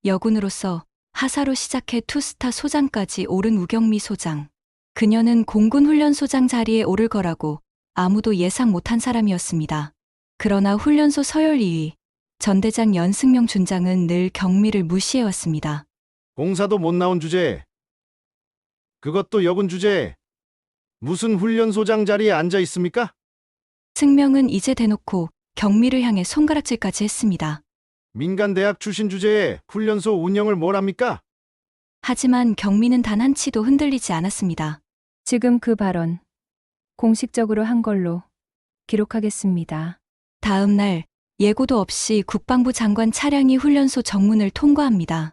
여군으로서 하사로 시작해 투스타 소장까지 오른 우경미 소장. 그녀는 공군 훈련소장 자리에 오를 거라고 아무도 예상 못한 사람이었습니다. 그러나 훈련소 서열 2위, 전대장 연승명 준장은 늘 경미를 무시해왔습니다. 공사도 못 나온 주제에 그것도 여군 주제에 무슨 훈련소장 자리에 앉아 있습니까? 승명은 이제 대놓고 경미를 향해 손가락질까지 했습니다. 민간대학 출신 주제에 훈련소 운영을 뭘 합니까? 하지만 경미는 단 한치도 흔들리지 않았습니다. 지금 그 발언 공식적으로 한 걸로 기록하겠습니다. 다음 날 예고도 없이 국방부 장관 차량이 훈련소 정문을 통과합니다.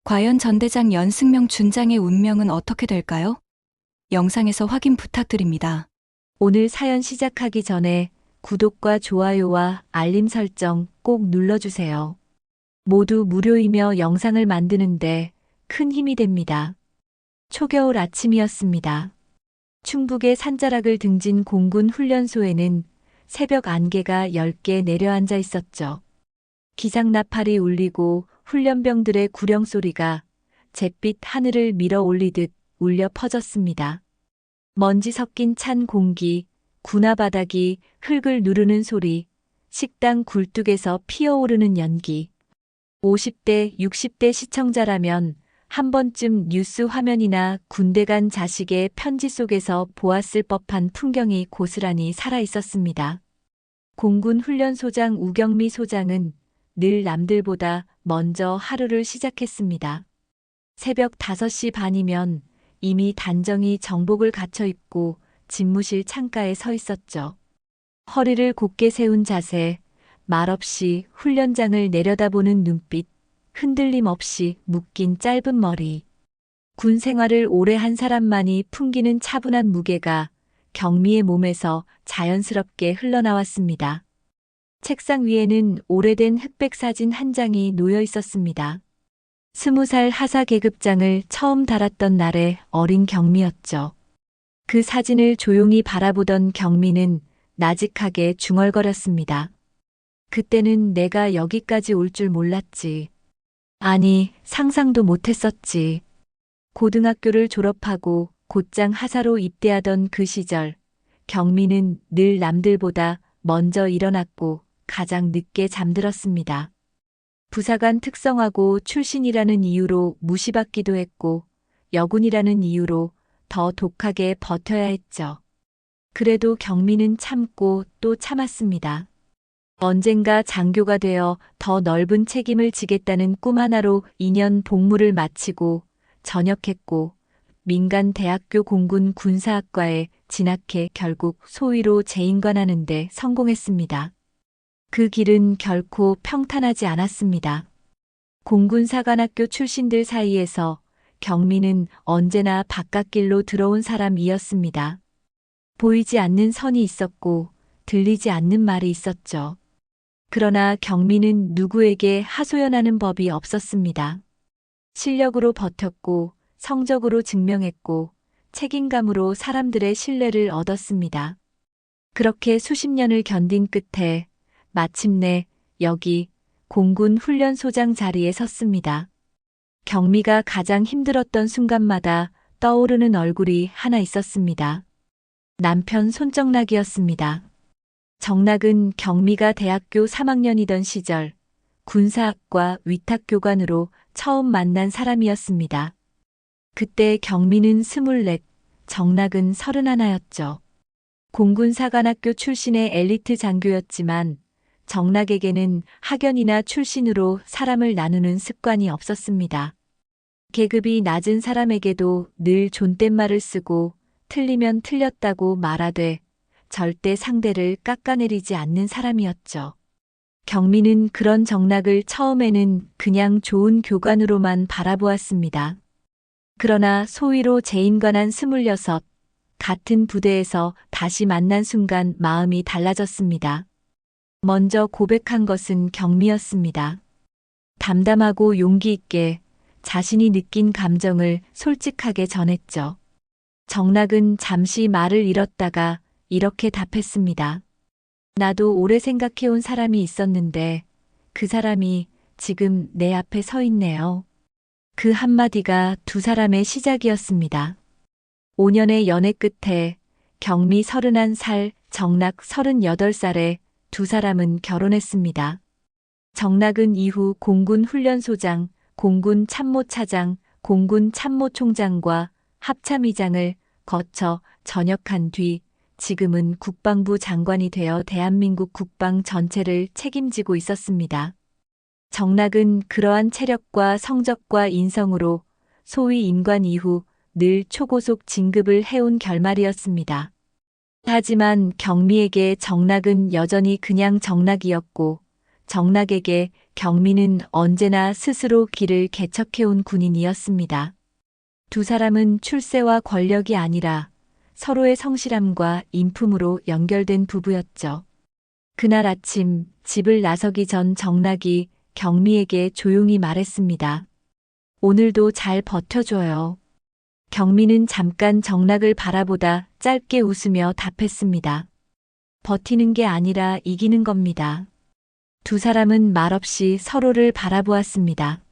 과연 전대장 연승명 준장의 운명은 어떻게 될까요? 영상에서 확인 부탁드립니다. 오늘 사연 시작하기 전에 구독과 좋아요와 알림 설정 꼭 눌러주세요. 모두 무료이며 영상을 만드는데 큰 힘이 됩니다. 초겨울 아침이었습니다. 충북의 산자락을 등진 공군 훈련소에는 새벽 안개가 10개 내려앉아 있었죠. 기상나팔이 울리고 훈련병들의 구령 소리가 잿빛 하늘을 밀어 올리듯 울려 퍼졌습니다. 먼지 섞인 찬 공기, 군화 바닥이 흙을 누르는 소리, 식당 굴뚝에서 피어오르는 연기. 50대, 60대 시청자라면 한 번쯤 뉴스 화면이나 군대 간 자식의 편지 속에서 보았을 법한 풍경이 고스란히 살아 있었습니다. 공군 훈련소장 우경미 소장은 늘 남들보다 먼저 하루를 시작했습니다. 새벽 5시 반이면 이미 단정히 정복을 갖춰 입고 집무실 창가에 서 있었죠. 허리를 곧게 세운 자세, 말없이 훈련장을 내려다보는 눈빛, 흔들림 없이 묶인 짧은 머리. 군 생활을 오래 한 사람만이 풍기는 차분한 무게가 경미의 몸에서 자연스럽게 흘러나왔습니다. 책상 위에는 오래된 흑백 사진 한 장이 놓여 있었습니다. 20살 하사 계급장을 처음 달았던 날의 어린 경미였죠. 그 사진을 조용히 바라보던 경미는 나직하게 중얼거렸습니다. 그때는 내가 여기까지 올 줄 몰랐지. 아니, 상상도 못했었지. 고등학교를 졸업하고 곧장 하사로 입대하던 그 시절, 경미는 늘 남들보다 먼저 일어났고 가장 늦게 잠들었습니다. 부사관 특성하고 출신이라는 이유로 무시받기도 했고 여군이라는 이유로 더 독하게 버텨야 했죠. 그래도 경미는 참고 또 참았습니다. 언젠가 장교가 되어 더 넓은 책임을 지겠다는 꿈 하나로 2년 복무를 마치고 전역했고 민간대학교 공군 군사학과에 진학해 결국 소위로 재임관하는 데 성공했습니다. 그 길은 결코 평탄하지 않았습니다. 공군사관학교 출신들 사이에서 경미는 언제나 바깥길로 들어온 사람이었습니다. 보이지 않는 선이 있었고 들리지 않는 말이 있었죠. 그러나 경미는 누구에게 하소연하는 법이 없었습니다. 실력으로 버텼고 성적으로 증명했고 책임감으로 사람들의 신뢰를 얻었습니다. 그렇게 수십 년을 견딘 끝에 마침내 여기 공군 훈련소장 자리에 섰습니다. 경미가 가장 힘들었던 순간마다 떠오르는 얼굴이 하나 있었습니다. 남편 손정락이었습니다. 정락은 경미가 대학교 3학년이던 시절 군사학과 위탁교관으로 처음 만난 사람이었습니다. 그때 경미는 24, 정락은 31였죠. 공군사관학교 출신의 엘리트 장교였지만 정락에게는 학연이나 출신으로 사람을 나누는 습관이 없었습니다. 계급이 낮은 사람에게도 늘 존댓말을 쓰고 틀리면 틀렸다고 말하되 절대 상대를 깎아내리지 않는 사람이었죠. 경미는 그런 정락을 처음에는 그냥 좋은 교관으로만 바라보았습니다. 그러나 소위로 재임관한 26, 같은 부대에서 다시 만난 순간 마음이 달라졌습니다. 먼저 고백한 것은 경미였습니다. 담담하고 용기 있게 자신이 느낀 감정을 솔직하게 전했죠. 정락은 잠시 말을 잃었다가 이렇게 답했습니다. 나도 오래 생각해온 사람이 있었는데 그 사람이 지금 내 앞에 서 있네요. 그 한마디가 두 사람의 시작이었습니다. 5년의 연애 끝에 경미 31살, 정락 38살에 두 사람은 결혼했습니다. 정락은 이후 공군 훈련소장, 공군 참모차장, 공군 참모총장과 합참의장을 거쳐 전역한 뒤 지금은 국방부 장관이 되어 대한민국 국방 전체를 책임지고 있었습니다. 정락은 그러한 체력과 성적과 인성으로 소위 임관 이후 늘 초고속 진급을 해온 결말이었습니다. 하지만 경미에게 정락은 여전히 그냥 정락이었고 정락에게 경미는 언제나 스스로 길을 개척해온 군인이었습니다. 두 사람은 출세와 권력이 아니라 서로의 성실함과 인품으로 연결된 부부였죠. 그날 아침 집을 나서기 전 정락이 경미에게 조용히 말했습니다. 오늘도 잘 버텨줘요. 경미는 잠깐 정락을 바라보다 짧게 웃으며 답했습니다. 버티는 게 아니라 이기는 겁니다. 두 사람은 말없이 서로를 바라보았습니다.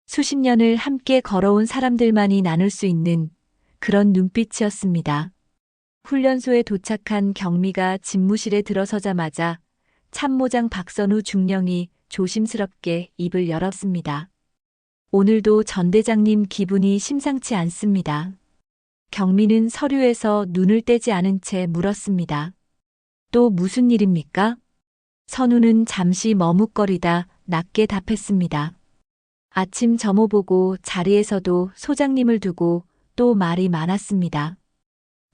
수십 년을 함께 걸어온 사람들만이 나눌 수 있는 그런 눈빛이었습니다. 훈련소에 도착한 경미가 집무실에 들어서자마자 참모장 박선우 중령이 조심스럽게 입을 열었습니다. 오늘도 전 대장님 기분이 심상치 않습니다. 경미는 서류에서 눈을 떼지 않은 채 물었습니다. 또 무슨 일입니까? 선우는 잠시 머뭇거리다 낮게 답했습니다. 아침 점호 보고 자리에서도 소장님을 두고 또 말이 많았습니다.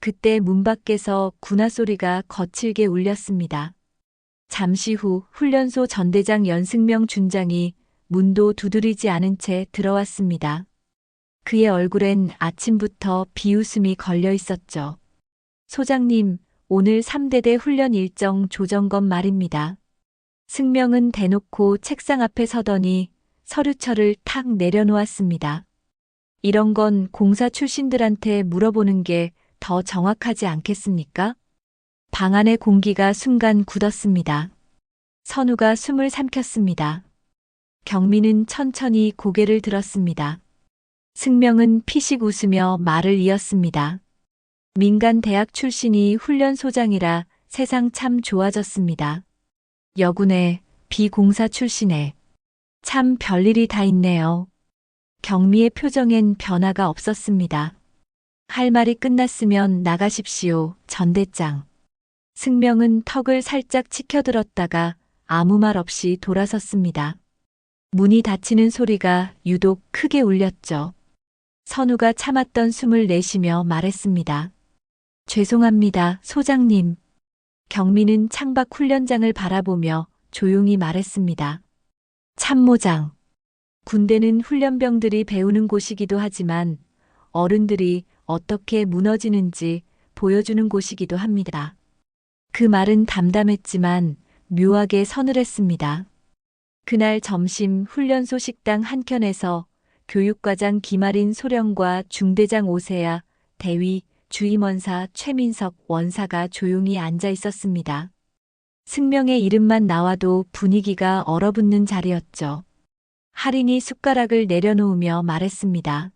그때 문 밖에서 군화 소리가 거칠게 울렸습니다. 잠시 후 훈련소 전대장 연승명 준장이 문도 두드리지 않은 채 들어왔습니다. 그의 얼굴엔 아침부터 비웃음이 걸려 있었죠. 소장님, 오늘 3대대 훈련 일정 조정검 말입니다. 승명은 대놓고 책상 앞에 서더니 서류철을 탁 내려놓았습니다. 이런 건 공사 출신들한테 물어보는 게 더 정확하지 않겠습니까? 방 안의 공기가 순간 굳었습니다. 선우가 숨을 삼켰습니다. 경미는 천천히 고개를 들었습니다. 승명은 피식 웃으며 말을 이었습니다. 민간 대학 출신이 훈련소장이라 세상 참 좋아졌습니다. 여군에 비공사 출신에 참 별일이 다 있네요. 경미의 표정엔 변화가 없었습니다. 할 말이 끝났으면 나가십시오, 전대장. 승명은 턱을 살짝 치켜들었다가 아무 말 없이 돌아섰습니다. 문이 닫히는 소리가 유독 크게 울렸죠. 선우가 참았던 숨을 내쉬며 말했습니다. 죄송합니다, 소장님. 경미는 창밖 훈련장을 바라보며 조용히 말했습니다. 참모장. 군대는 훈련병들이 배우는 곳이기도 하지만 어른들이 어떻게 무너지는지 보여주는 곳이기도 합니다. 그 말은 담담했지만 묘하게 서늘했습니다. 그날 점심 훈련소 식당 한켠에서 교육과장 김아린 소령과 중대장 오세야, 대위, 주임원사 최민석 원사가 조용히 앉아 있었습니다. 승명의 이름만 나와도 분위기가 얼어붙는 자리였죠. 할인이 숟가락을 내려놓으며 말했습니다.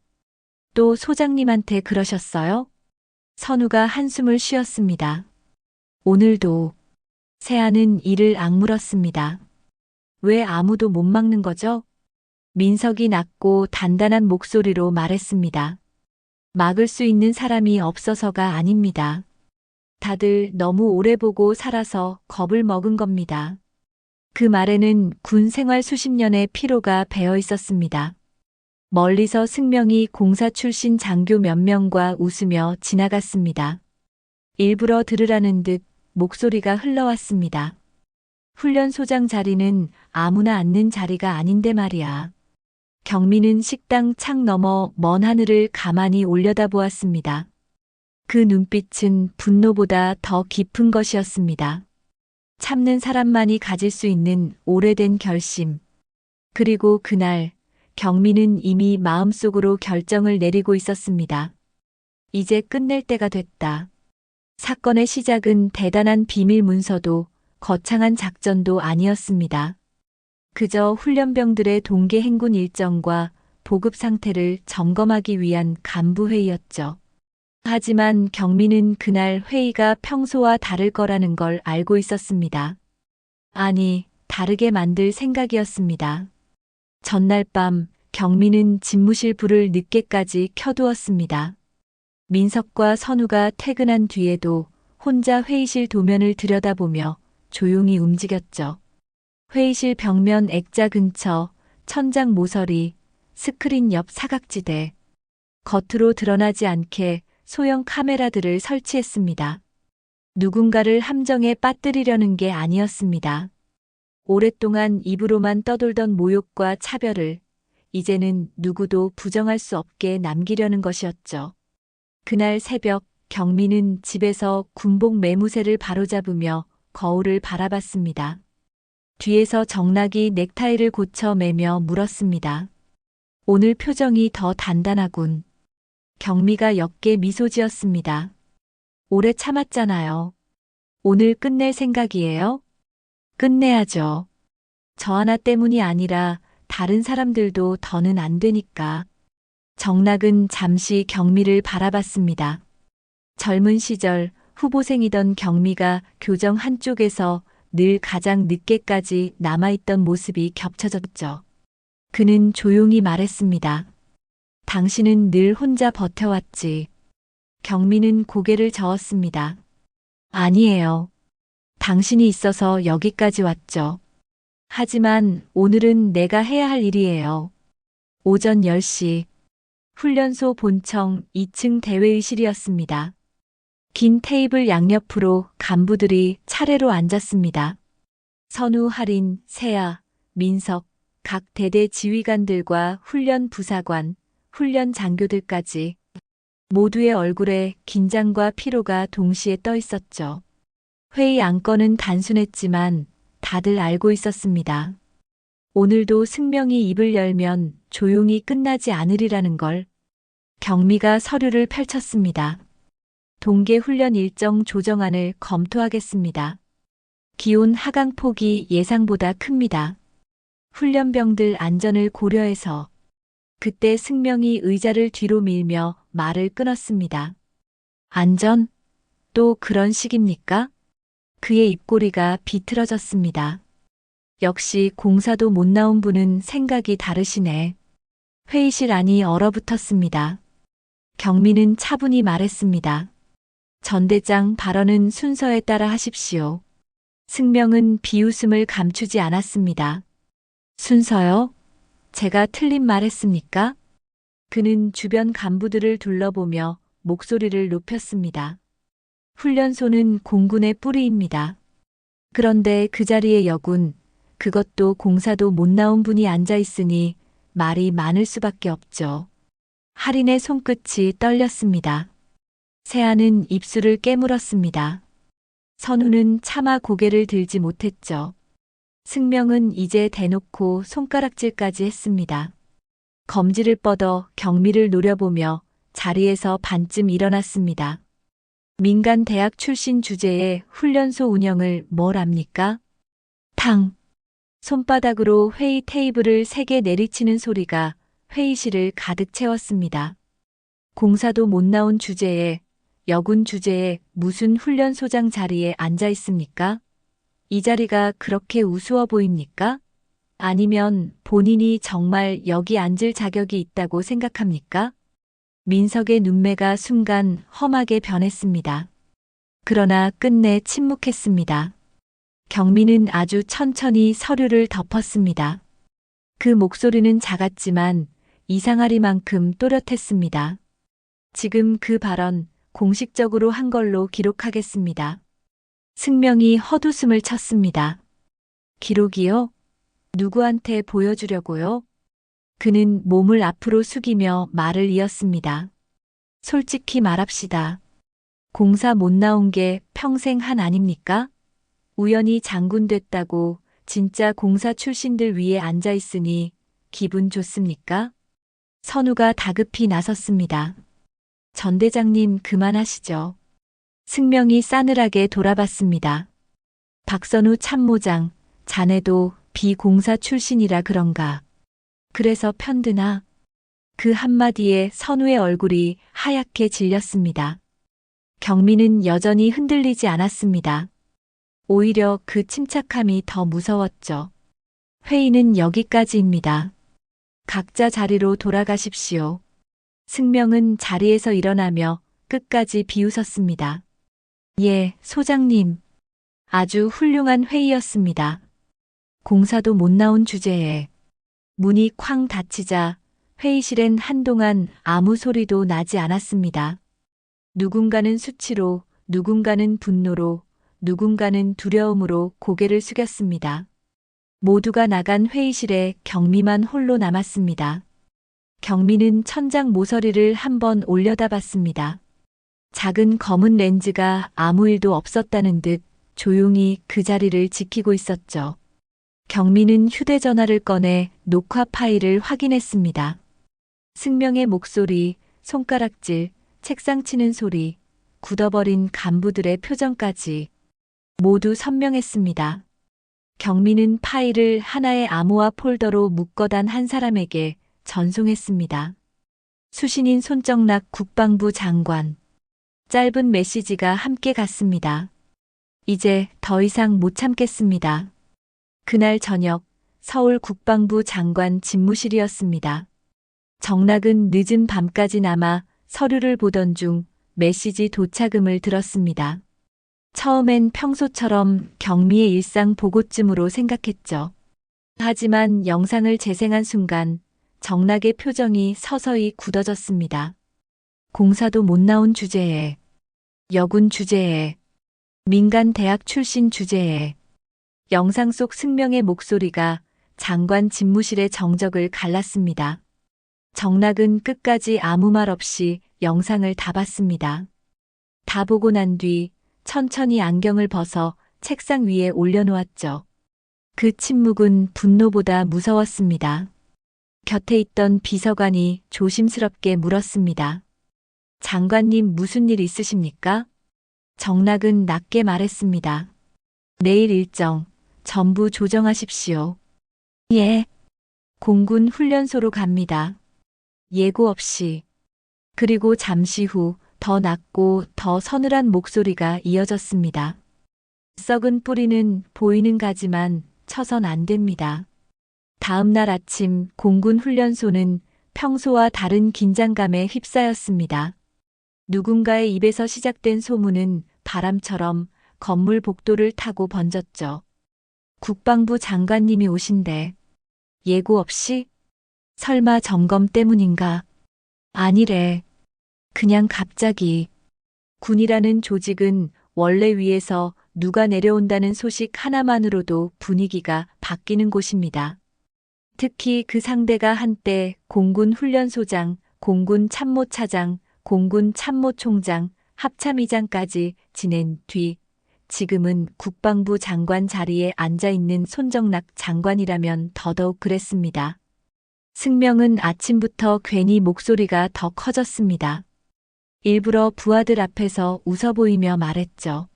또 소장님한테 그러셨어요? 선우가 한숨을 쉬었습니다. 오늘도. 세아는 이를 악물었습니다. 왜 아무도 못 막는 거죠? 민석이 낮고 단단한 목소리로 말했습니다. 막을 수 있는 사람이 없어서가 아닙니다. 다들 너무 오래 보고 살아서 겁을 먹은 겁니다. 그 말에는 군 생활 수십 년의 피로가 배어 있었습니다. 멀리서 승명이 공사 출신 장교 몇 명과 웃으며 지나갔습니다. 일부러 들으라는 듯 목소리가 흘러왔습니다. 훈련소장 자리는 아무나 앉는 자리가 아닌데 말이야. 경미는 식당 창 너머 먼 하늘을 가만히 올려다보았습니다. 그 눈빛은 분노보다 더 깊은 것이었습니다. 참는 사람만이 가질 수 있는 오래된 결심. 그리고 그날 경미는 이미 마음속으로 결정을 내리고 있었습니다. 이제 끝낼 때가 됐다. 사건의 시작은 대단한 비밀 문서도 거창한 작전도 아니었습니다. 그저 훈련병들의 동계 행군 일정과 보급 상태를 점검하기 위한 간부회의였죠. 하지만 경미는 그날 회의가 평소와 다를 거라는 걸 알고 있었습니다. 아니, 다르게 만들 생각이었습니다. 전날 밤 경미는 집무실 불을 늦게까지 켜두었습니다. 민석과 선우가 퇴근한 뒤에도 혼자 회의실 도면을 들여다보며 조용히 움직였죠. 회의실 벽면 액자 근처, 천장 모서리, 스크린 옆 사각지대. 겉으로 드러나지 않게 소형 카메라들을 설치했습니다. 누군가를 함정에 빠뜨리려는 게 아니었습니다. 오랫동안 입으로만 떠돌던 모욕과 차별을 이제는 누구도 부정할 수 없게 남기려는 것이었죠. 그날 새벽 경미는 집에서 군복 매무새를 바로잡으며 거울을 바라봤습니다. 뒤에서 정락이 넥타이를 고쳐 매며 물었습니다. 오늘 표정이 더 단단하군. 경미가 옅게 미소 지었습니다. 오래 참았잖아요. 오늘 끝낼 생각이에요? 끝내야죠. 저 하나 때문이 아니라 다른 사람들도 더는 안 되니까. 정락은 잠시 경미를 바라봤습니다. 젊은 시절 후보생이던 경미가 교정 한쪽에서 늘 가장 늦게까지 남아있던 모습이 겹쳐졌죠. 그는 조용히 말했습니다. 당신은 늘 혼자 버텨왔지. 경미는 고개를 저었습니다. 아니에요. 당신이 있어서 여기까지 왔죠. 하지만 오늘은 내가 해야 할 일이에요. 오전 10시 훈련소 본청 2층 대회의실이었습니다. 긴 테이블 양옆으로 간부들이 차례로 앉았습니다. 선우, 할인, 세아, 민석, 각 대대 지휘관들과 훈련 부사관, 훈련 장교들까지 모두의 얼굴에 긴장과 피로가 동시에 떠 있었죠. 회의 안건은 단순했지만 다들 알고 있었습니다. 오늘도 승명이 입을 열면 조용히 끝나지 않으리라는 걸. 경미가 서류를 펼쳤습니다. 동계 훈련 일정 조정안을 검토하겠습니다. 기온 하강 폭이 예상보다 큽니다. 훈련병들 안전을 고려해서. 그때 승명이 의자를 뒤로 밀며 말을 끊었습니다. 안전? 또 그런 식입니까? 그의 입꼬리가 비틀어졌습니다. 역시 공사도 못 나온 분은 생각이 다르시네. 회의실 안이 얼어붙었습니다. 경미는 차분히 말했습니다. 전대장 발언은 순서에 따라 하십시오. 승명은 비웃음을 감추지 않았습니다. 순서요? 제가 틀린 말 했습니까? 그는 주변 간부들을 둘러보며 목소리를 높였습니다. 훈련소는 공군의 뿌리입니다. 그런데 그 자리에 여군, 그것도 공사도 못 나온 분이 앉아 있으니 말이 많을 수밖에 없죠. 할인의 손끝이 떨렸습니다. 세아는 입술을 깨물었습니다. 선우는 차마 고개를 들지 못했죠. 승명은 이제 대놓고 손가락질까지 했습니다. 검지를 뻗어 경미를 노려보며 자리에서 반쯤 일어났습니다. 민간 대학 출신 주제에 훈련소 운영을 뭘 압니까? 탕! 손바닥으로 회의 테이블을 세게 내리치는 소리가 회의실을 가득 채웠습니다. 공사도 못 나온 주제에, 여군 주제에 무슨 훈련소장 자리에 앉아 있습니까? 이 자리가 그렇게 우스워 보입니까? 아니면 본인이 정말 여기 앉을 자격이 있다고 생각합니까? 민석의 눈매가 순간 험하게 변했습니다. 그러나 끝내 침묵했습니다. 경미는 아주 천천히 서류를 덮었습니다. 그 목소리는 작았지만 이상하리만큼 또렷했습니다. 지금 그 발언 공식적으로 한 걸로 기록하겠습니다. 승명이 헛웃음을 쳤습니다. 기록이요? 누구한테 보여주려고요? 그는 몸을 앞으로 숙이며 말을 이었습니다. 솔직히 말합시다. 공사 못 나온 게 평생 한 아닙니까? 우연히 장군 됐다고 진짜 공사 출신들 위에 앉아 있으니 기분 좋습니까? 선우가 다급히 나섰습니다. 전 대장님 그만하시죠. 승명이 싸늘하게 돌아봤습니다. 박선우 참모장, 자네도 비공사 출신이라 그런가. 그래서 편드나. 그 한마디에 선우의 얼굴이 하얗게 질렸습니다. 경미는 여전히 흔들리지 않았습니다. 오히려 그 침착함이 더 무서웠죠. 회의는 여기까지입니다. 각자 자리로 돌아가십시오. 승명은 자리에서 일어나며 끝까지 비웃었습니다. 예, 소장님. 아주 훌륭한 회의였습니다. 공사도 못 나온 주제에 문이 쾅 닫히자 회의실엔 한동안 아무 소리도 나지 않았습니다. 누군가는 수치로, 누군가는 분노로, 누군가는 두려움으로 고개를 숙였습니다. 모두가 나간 회의실에 경미만 홀로 남았습니다. 경미는 천장 모서리를 한번 올려다봤습니다. 작은 검은 렌즈가 아무 일도 없었다는 듯 조용히 그 자리를 지키고 있었죠. 경미는 휴대전화를 꺼내 녹화 파일을 확인했습니다. 승명의 목소리, 손가락질, 책상 치는 소리, 굳어버린 간부들의 표정까지 모두 선명했습니다. 경미는 파일을 하나의 암호화 폴더로 묶어단 한 사람에게 전송했습니다. 수신인 손정락 국방부 장관. 짧은 메시지가 함께 갔습니다. 이제 더 이상 못 참겠습니다. 그날 저녁 서울 국방부 장관 집무실이었습니다. 정락은 늦은 밤까지 남아 서류를 보던 중 메시지 도착음을 들었습니다. 처음엔 평소처럼 경미의 일상 보고쯤으로 생각했죠. 하지만 영상을 재생한 순간 정락의 표정이 서서히 굳어졌습니다. 공사도 못 나온 주제에, 여군 주제에, 민간 대학 출신 주제에, 영상 속 승명의 목소리가 장관 집무실의 정적을 갈랐습니다. 정락은 끝까지 아무 말 없이 영상을 다 봤습니다. 다 보고 난 뒤 천천히 안경을 벗어 책상 위에 올려놓았죠. 그 침묵은 분노보다 무서웠습니다. 곁에 있던 비서관이 조심스럽게 물었습니다. 장관님 무슨 일 있으십니까? 정락은 낮게 말했습니다. 내일 일정 전부 조정하십시오. 예. 공군 훈련소로 갑니다. 예고 없이. 그리고 잠시 후 더 낮고 더 서늘한 목소리가 이어졌습니다. 썩은 뿌리는 보이는 가지만 쳐선 안 됩니다. 다음 날 아침 공군 훈련소는 평소와 다른 긴장감에 휩싸였습니다. 누군가의 입에서 시작된 소문은 바람처럼 건물 복도를 타고 번졌죠. 국방부 장관님이 오신대. 예고 없이? 설마 점검 때문인가? 아니래. 그냥 갑자기. 군이라는 조직은 원래 위에서 누가 내려온다는 소식 하나만으로도 분위기가 바뀌는 곳입니다. 특히 그 상대가 한때 공군 훈련소장, 공군 참모차장, 공군 참모총장, 합참의장까지 지낸 뒤 지금은 국방부 장관 자리에 앉아있는 손정락 장관이라면 더더욱 그랬습니다. 승명은 아침부터 괜히 목소리가 더 커졌습니다. 일부러 부하들 앞에서 웃어 보이며 말했죠.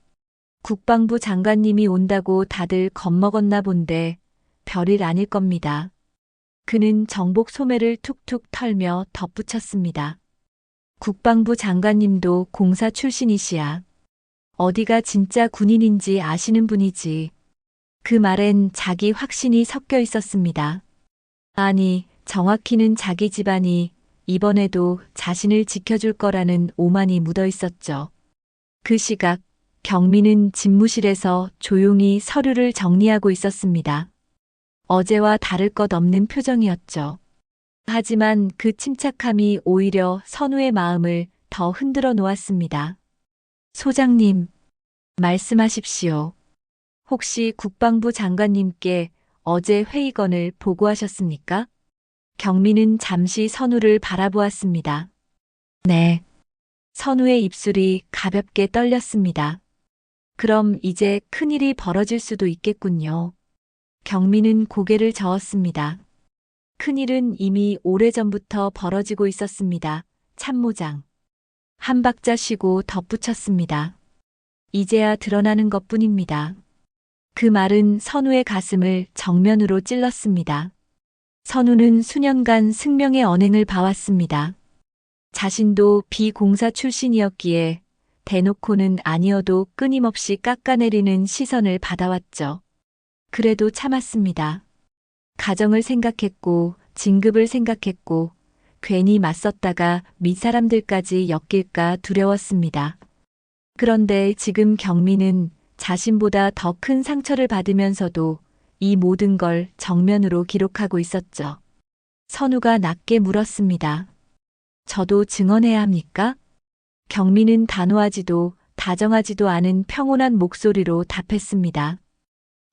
국방부 장관님이 온다고 다들 겁먹었나 본데 별일 아닐 겁니다. 그는 정복 소매를 툭툭 털며 덧붙였습니다. 국방부 장관님도 공사 출신이시야. 어디가 진짜 군인인지 아시는 분이지. 그 말엔 자기 확신이 섞여 있었습니다. 아니, 정확히는 자기 집안이 이번에도 자신을 지켜줄 거라는 오만이 묻어 있었죠. 그 시각 경미는 집무실에서 조용히 서류를 정리하고 있었습니다. 어제와 다를 것 없는 표정이었죠. 하지만 그 침착함이 오히려 선우의 마음을 더 흔들어 놓았습니다. 소장님, 말씀하십시오. 혹시 국방부 장관님께 어제 회의건을 보고하셨습니까? 경미는 잠시 선우를 바라보았습니다. 네. 선우의 입술이 가볍게 떨렸습니다. 그럼 이제 큰일이 벌어질 수도 있겠군요. 경미는 고개를 저었습니다. 큰일은 이미 오래전부터 벌어지고 있었습니다. 참모장. 한 박자 쉬고 덧붙였습니다. 이제야 드러나는 것뿐입니다. 그 말은 선우의 가슴을 정면으로 찔렀습니다. 선우는 수년간 승명의 언행을 봐왔습니다. 자신도 비공사 출신이었기에 대놓고는 아니어도 끊임없이 깎아내리는 시선을 받아왔죠. 그래도 참았습니다. 가정을 생각했고 진급을 생각했고 괜히 맞섰다가 밑사람들까지 엮일까 두려웠습니다. 그런데 지금 경미는 자신보다 더 큰 상처를 받으면서도 이 모든 걸 정면으로 기록하고 있었죠. 선우가 낮게 물었습니다. 저도 증언해야 합니까? 경미는 단호하지도 다정하지도 않은 평온한 목소리로 답했습니다.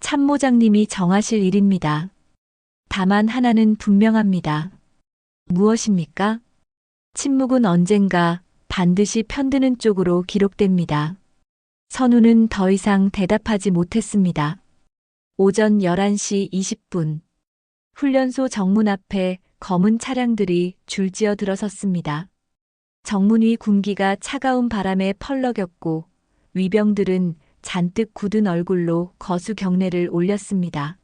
참모장님이 정하실 일입니다. 다만 하나는 분명합니다. 무엇입니까? 침묵은 언젠가 반드시 편드는 쪽으로 기록됩니다. 선우는 더 이상 대답하지 못했습니다. 오전 11시 20분. 훈련소 정문 앞에 검은 차량들이 줄지어 들어섰습니다. 정문 위 군기가 차가운 바람에 펄럭였고 위병들은 잔뜩 굳은 얼굴로 거수 경례를 올렸습니다.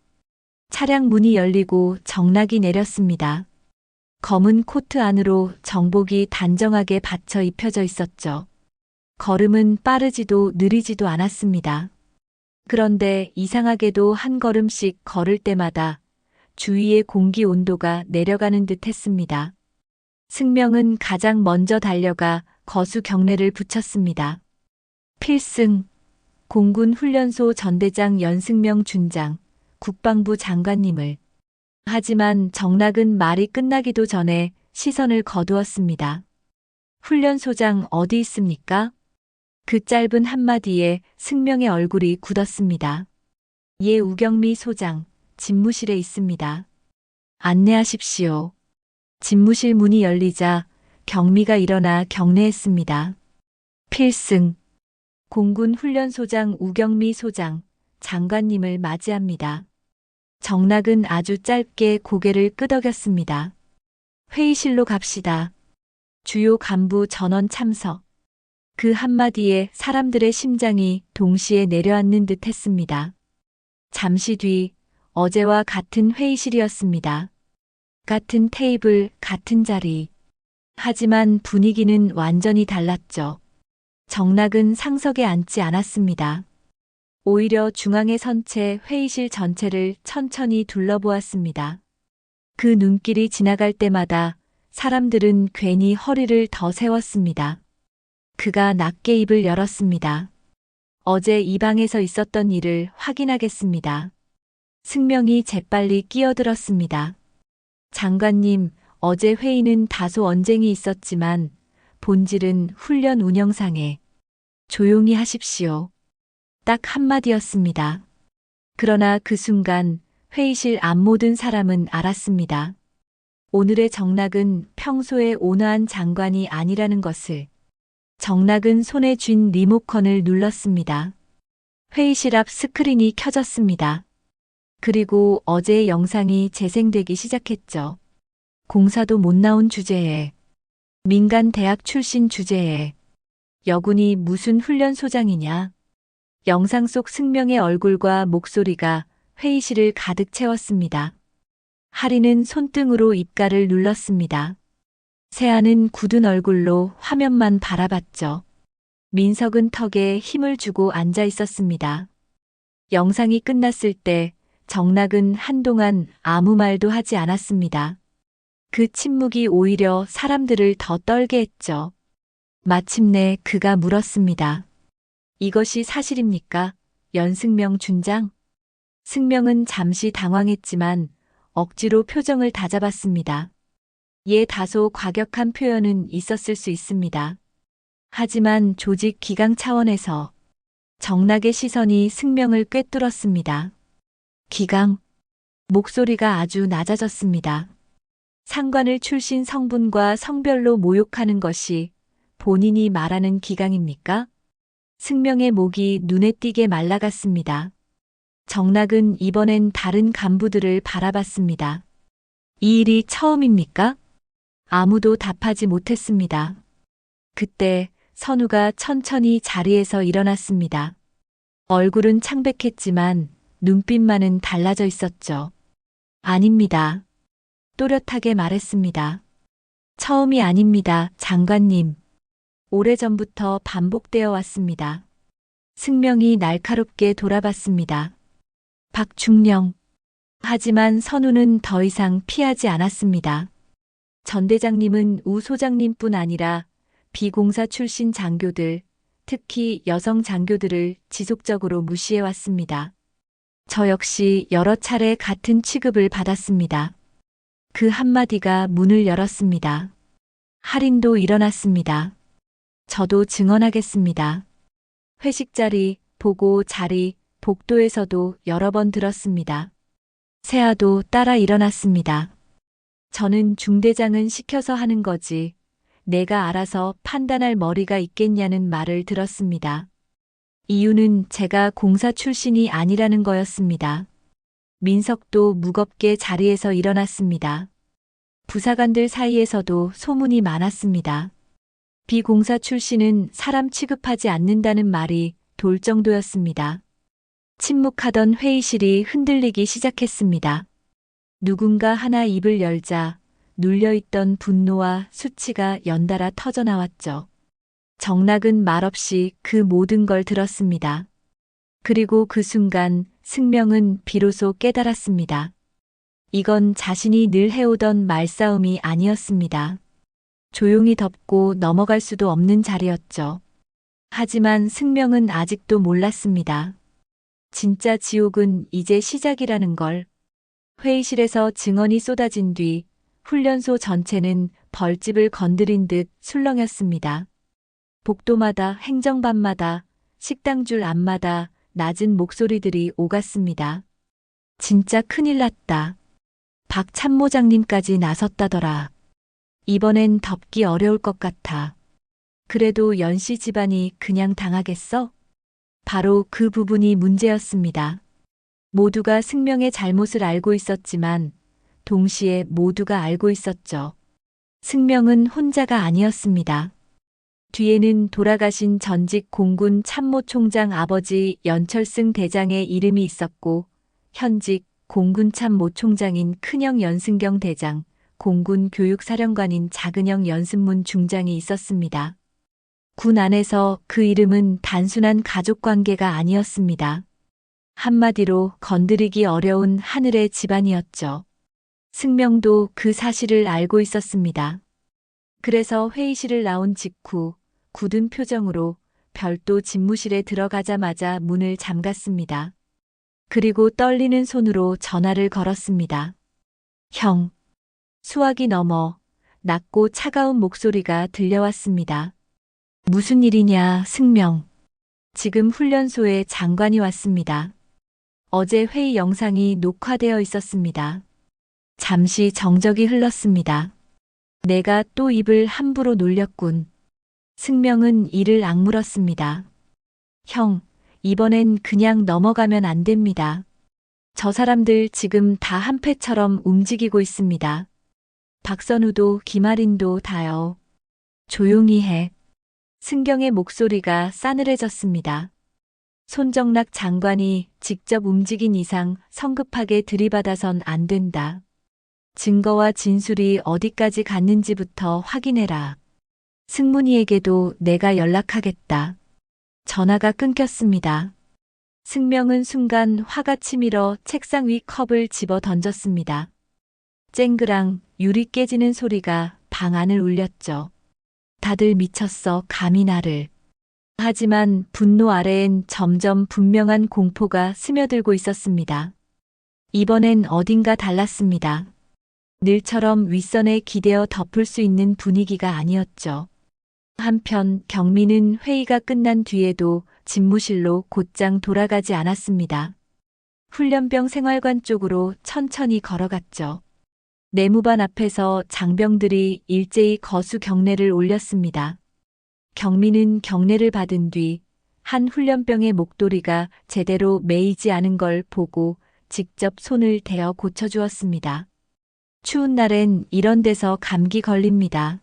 차량 문이 열리고 정락이 내렸습니다. 검은 코트 안으로 정복이 단정하게 받쳐 입혀져 있었죠. 걸음은 빠르지도 느리지도 않았습니다. 그런데 이상하게도 한 걸음씩 걸을 때마다 주위의 공기 온도가 내려가는 듯 했습니다. 승명은 가장 먼저 달려가 거수 경례를 붙였습니다. 필승, 공군 훈련소 전대장 연승명 준장, 국방부 장관님을. 하지만 정락은 말이 끝나기도 전에 시선을 거두었습니다. 훈련소장 어디 있습니까? 그 짧은 한마디에 승명의 얼굴이 굳었습니다. 예, 우경미 소장, 집무실에 있습니다. 안내하십시오. 집무실 문이 열리자 경미가 일어나 경례했습니다. 필승, 공군 훈련소장 우경미 소장, 장관님을 맞이합니다. 정락은 아주 짧게 고개를 끄덕였습니다. 회의실로 갑시다. 주요 간부 전원 참석. 그 한마디에 사람들의 심장이 동시에 내려앉는 듯 했습니다. 잠시 뒤 어제와 같은 회의실이었습니다. 같은 테이블, 같은 자리. 하지만 분위기는 완전히 달랐죠. 정락은 상석에 앉지 않았습니다. 오히려 중앙에 선 채 회의실 전체를 천천히 둘러보았습니다. 그 눈길이 지나갈 때마다 사람들은 괜히 허리를 더 세웠습니다. 그가 낮게 입을 열었습니다. 어제 이 방에서 있었던 일을 확인하겠습니다. 승명이 재빨리 끼어들었습니다. 장관님, 어제 회의는 다소 언쟁이 있었지만 본질은 훈련 운영상에 조용히 하십시오. 딱 한마디였습니다. 그러나 그 순간 회의실 앞 모든 사람은 알았습니다. 오늘의 정락은 평소의 온화한 장관이 아니라는 것을. 정락은 손에 쥔 리모컨을 눌렀습니다. 회의실 앞 스크린이 켜졌습니다. 그리고 어제의 영상이 재생되기 시작했죠. 공사도 못 나온 주제에, 민간 대학 출신 주제에, 여군이 무슨 훈련소장이냐. 영상 속 승명의 얼굴과 목소리가 회의실을 가득 채웠습니다. 하리는 손등으로 입가를 눌렀습니다. 세아는 굳은 얼굴로 화면만 바라봤죠. 민석은 턱에 힘을 주고 앉아 있었습니다. 영상이 끝났을 때 정락은 한동안 아무 말도 하지 않았습니다. 그 침묵이 오히려 사람들을 더 떨게 했죠. 마침내 그가 물었습니다. 이것이 사실입니까? 연승명 준장? 승명은 잠시 당황했지만 억지로 표정을 다잡았습니다. 예, 다소 과격한 표현은 있었을 수 있습니다. 하지만 조직 기강 차원에서 정락의 시선이 승명을 꿰뚫었습니다. 기강, 목소리가 아주 낮아졌습니다. 상관을 출신 성분과 성별로 모욕하는 것이 본인이 말하는 기강입니까? 승명의 목이 눈에 띄게 말라갔습니다. 정락은 이번엔 다른 간부들을 바라봤습니다. 이 일이 처음입니까? 아무도 답하지 못했습니다. 그때 선우가 천천히 자리에서 일어났습니다. 얼굴은 창백했지만 눈빛만은 달라져 있었죠. 아닙니다. 또렷하게 말했습니다. 처음이 아닙니다, 장관님. 오래전부터 반복되어 왔습니다. 승명이 날카롭게 돌아봤습니다. 박중령. 하지만 선우는 더 이상 피하지 않았습니다. 전 대장님은 우 소장님뿐 아니라 비공사 출신 장교들, 특히 여성 장교들을 지속적으로 무시해왔습니다. 저 역시 여러 차례 같은 취급을 받았습니다. 그 한마디가 문을 열었습니다. 할인도 일어났습니다. 저도 증언하겠습니다. 회식 자리, 보고 자리, 복도에서도 여러 번 들었습니다. 세아도 따라 일어났습니다. 저는 중대장은 시켜서 하는 거지, 내가 알아서 판단할 머리가 있겠냐는 말을 들었습니다. 이유는 제가 공사 출신이 아니라는 거였습니다. 민석도 무겁게 자리에서 일어났습니다. 부사관들 사이에서도 소문이 많았습니다. 비공사 출신은 사람 취급하지 않는다는 말이 돌 정도였습니다. 침묵하던 회의실이 흔들리기 시작했습니다. 누군가 하나 입을 열자 눌려있던 분노와 수치가 연달아 터져나왔죠. 정락은 말없이 그 모든 걸 들었습니다. 그리고 그 순간 승명은 비로소 깨달았습니다. 이건 자신이 늘 해오던 말싸움이 아니었습니다. 조용히 덮고 넘어갈 수도 없는 자리였죠. 하지만 승명은 아직도 몰랐습니다. 진짜 지옥은 이제 시작이라는 걸. 회의실에서 증언이 쏟아진 뒤 훈련소 전체는 벌집을 건드린 듯 술렁였습니다. 복도마다, 행정반마다, 식당줄 앞마다 낮은 목소리들이 오갔습니다. 진짜 큰일 났다. 박 참모장님까지 나섰다더라. 이번엔 덮기 어려울 것 같아. 그래도 연씨 집안이 그냥 당하겠어? 바로 그 부분이 문제였습니다. 모두가 승명의 잘못을 알고 있었지만 동시에 모두가 알고 있었죠. 승명은 혼자가 아니었습니다. 뒤에는 돌아가신 전직 공군 참모총장 아버지 연철승 대장의 이름이 있었고 현직 공군 참모총장인 큰형 연승경 대장, 공군 교육사령관인 작은형 연습문 중장이 있었습니다. 군 안에서 그 이름은 단순한 가족관계가 아니었습니다. 한마디로 건드리기 어려운 하늘의 집안이었죠. 승명도 그 사실을 알고 있었습니다. 그래서 회의실을 나온 직후 굳은 표정으로 별도 집무실에 들어가자마자 문을 잠갔습니다. 그리고 떨리는 손으로 전화를 걸었습니다. 형. 수화기 넘어 낮고 차가운 목소리가 들려왔습니다. 무슨 일이냐, 승명. 지금 훈련소에 장관이 왔습니다. 어제 회의 영상이 녹화되어 있었습니다. 잠시 정적이 흘렀습니다. 내가 또 입을 함부로 놀렸군. 승명은 이를 악물었습니다. 형, 이번엔 그냥 넘어가면 안 됩니다. 저 사람들 지금 다 한패처럼 움직이고 있습니다. 박선우도 김아린도 다요. 조용히 해. 승경의 목소리가 싸늘해졌습니다. 손정락 장관이 직접 움직인 이상 성급하게 들이받아선 안 된다. 증거와 진술이 어디까지 갔는지부터 확인해라. 승문이에게도 내가 연락하겠다. 전화가 끊겼습니다. 승명은 순간 화가 치밀어 책상 위 컵을 집어 던졌습니다. 쨍그랑 유리 깨지는 소리가 방 안을 울렸죠. 다들 미쳤어, 감히 나를. 하지만 분노 아래엔 점점 분명한 공포가 스며들고 있었습니다. 이번엔 어딘가 달랐습니다. 늘처럼 윗선에 기대어 덮을 수 있는 분위기가 아니었죠. 한편 경미는 회의가 끝난 뒤에도 집무실로 곧장 돌아가지 않았습니다. 훈련병 생활관 쪽으로 천천히 걸어갔죠. 내무반 앞에서 장병들이 일제히 거수 경례를 올렸습니다. 경미는 경례를 받은 뒤 한 훈련병의 목도리가 제대로 매이지 않은 걸 보고 직접 손을 대어 고쳐주었습니다. 추운 날엔 이런 데서 감기 걸립니다.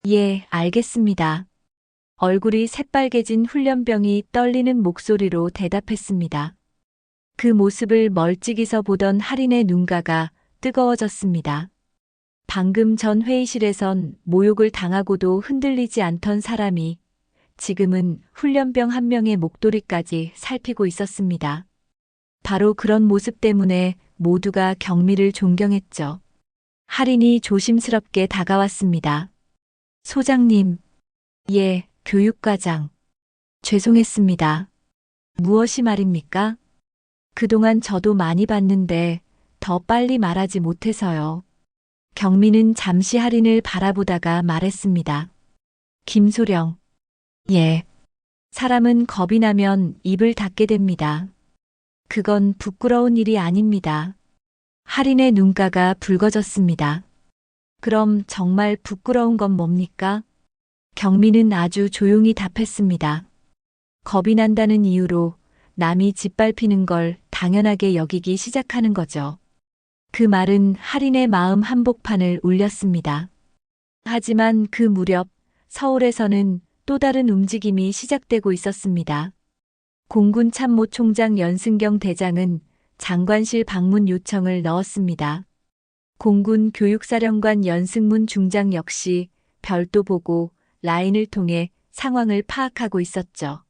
예, 알겠습니다. 얼굴이 새빨개진 훈련병이 떨리는 목소리로 대답했습니다. 그 모습을 멀찍이서 보던 할인의 눈가가 뜨거워졌습니다. 방금 전 회의실에선 모욕을 당하고도 흔들리지 않던 사람이 지금은 훈련병 한 명의 목도리까지 살피고 있었습니다. 바로 그런 모습 때문에 모두가 경미를 존경했죠. 할인이 조심스럽게 다가왔습니다. 소장님, 예, 교육과장. 죄송했습니다. 무엇이 말입니까? 그동안 저도 많이 봤는데 더 빨리 말하지 못해서요. 경미는 잠시 할인을 바라보다가 말했습니다. 김소령. 예. 사람은 겁이 나면 입을 닫게 됩니다. 그건 부끄러운 일이 아닙니다. 할인의 눈가가 붉어졌습니다. 그럼 정말 부끄러운 건 뭡니까? 경미는 아주 조용히 답했습니다. 겁이 난다는 이유로 남이 짓밟히는 걸 당연하게 여기기 시작하는 거죠. 그 말은 할인의 마음 한복판을 울렸습니다. 하지만 그 무렵 서울에서는 또 다른 움직임이 시작되고 있었습니다. 공군 참모총장 연승경 대장은 장관실 방문 요청을 넣었습니다. 공군 교육사령관 연승문 중장 역시 별도 보고 라인을 통해 상황을 파악하고 있었죠.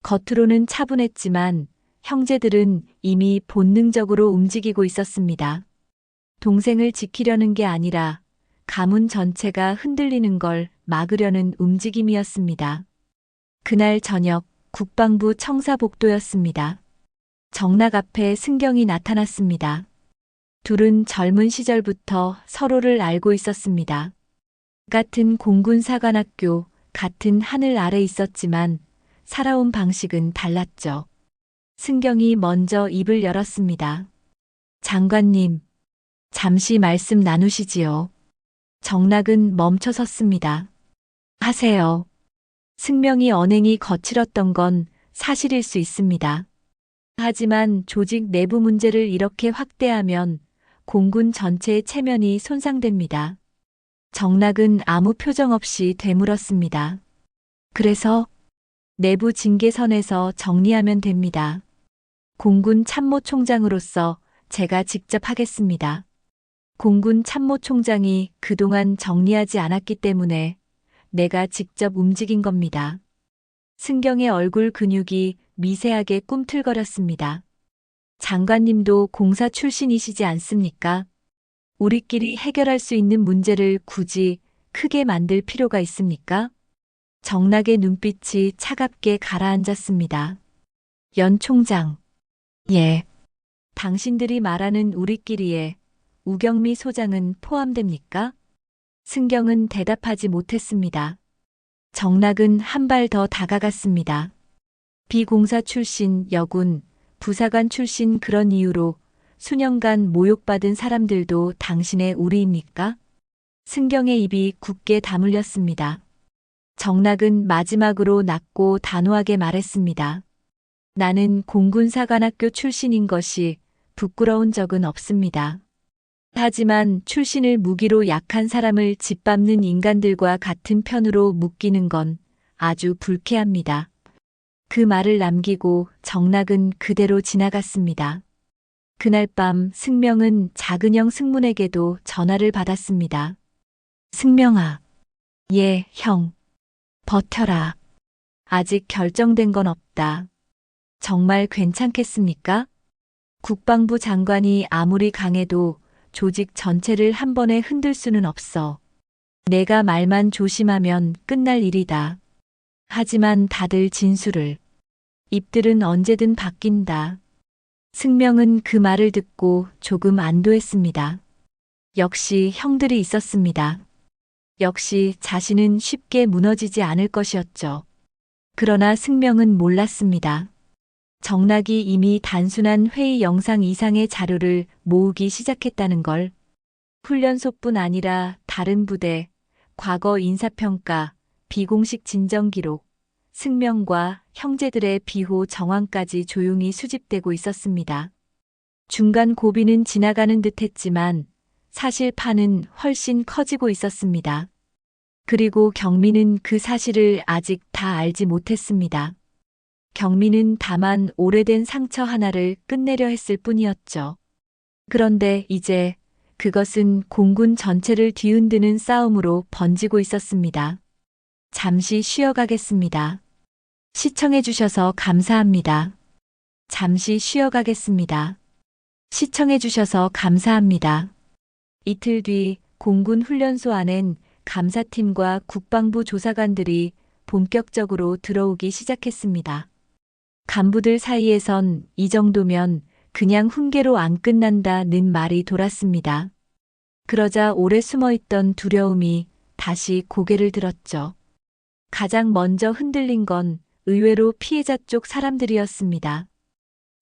겉으로는 차분했지만 형제들은 이미 본능적으로 움직이고 있었습니다. 동생을 지키려는 게 아니라 가문 전체가 흔들리는 걸 막으려는 움직임이었습니다. 그날 저녁 국방부 청사복도였습니다. 정락 앞에 승경이 나타났습니다. 둘은 젊은 시절부터 서로를 알고 있었습니다. 같은 공군사관학교, 같은 하늘 아래 있었지만 살아온 방식은 달랐죠. 승경이 먼저 입을 열었습니다. 장관님, 잠시 말씀 나누시지요. 정락은 멈춰 섰습니다. 하세요. 승명이 언행이 거칠었던 건 사실일 수 있습니다. 하지만 조직 내부 문제를 이렇게 확대하면 공군 전체의 체면이 손상됩니다. 정락은 아무 표정 없이 되물었습니다. 그래서 내부 징계선에서 정리하면 됩니다. 공군 참모총장으로서 제가 직접 하겠습니다. 공군 참모총장이 그동안 정리하지 않았기 때문에 내가 직접 움직인 겁니다. 승경의 얼굴 근육이 미세하게 꿈틀거렸습니다. 장관님도 공사 출신이시지 않습니까? 우리끼리 해결할 수 있는 문제를 굳이 크게 만들 필요가 있습니까? 정락의 눈빛이 차갑게 가라앉았습니다. 연 총장. 예. 당신들이 말하는 우리끼리에 우경미 소장은 포함됩니까? 승경은 대답하지 못했습니다. 정락은 한 발 더 다가갔습니다. 비공사 출신 여군, 부사관 출신 그런 이유로 수년간 모욕받은 사람들도 당신의 우리입니까? 승경의 입이 굳게 다물렸습니다. 정락은 마지막으로 낮고 단호하게 말했습니다. 나는 공군사관학교 출신인 것이 부끄러운 적은 없습니다. 하지만 출신을 무기로 약한 사람을 짓밟는 인간들과 같은 편으로 묶이는 건 아주 불쾌합니다. 그 말을 남기고 정락은 그대로 지나갔습니다. 그날 밤 승명은 작은형 승문에게도 전화를 받았습니다. 승명아. 예, 형. 버텨라. 아직 결정된 건 없다. 정말 괜찮겠습니까? 국방부 장관이 아무리 강해도 조직 전체를 한 번에 흔들 수는 없어. 내가 말만 조심하면 끝날 일이다. 하지만 다들 진술을. 입들은 언제든 바뀐다. 승명은 그 말을 듣고 조금 안도했습니다. 역시 형들이 있었습니다. 역시 자신은 쉽게 무너지지 않을 것이었죠. 그러나 승명은 몰랐습니다. 정락이 이미 단순한 회의 영상 이상의 자료를 모으기 시작했다는 걸. 훈련소뿐 아니라 다른 부대, 과거 인사평가, 비공식 진정기록, 승명과 형제들의 비호 정황까지 조용히 수집되고 있었습니다. 중간 고비는 지나가는 듯했지만 사실 판은 훨씬 커지고 있었습니다. 그리고 경미는 그 사실을 아직 다 알지 못했습니다. 경미는 다만 오래된 상처 하나를 끝내려 했을 뿐이었죠. 그런데 이제 그것은 공군 전체를 뒤흔드는 싸움으로 번지고 있었습니다. 잠시 쉬어가겠습니다. 시청해주셔서 감사합니다. 잠시 쉬어가겠습니다. 시청해주셔서 감사합니다. 이틀 뒤 공군 훈련소 안엔 감사팀과 국방부 조사관들이 본격적으로 들어오기 시작했습니다. 간부들 사이에선 이 정도면 그냥 훈계로 안 끝난다는 말이 돌았습니다. 그러자 오래 숨어있던 두려움이 다시 고개를 들었죠. 가장 먼저 흔들린 건 의외로 피해자 쪽 사람들이었습니다.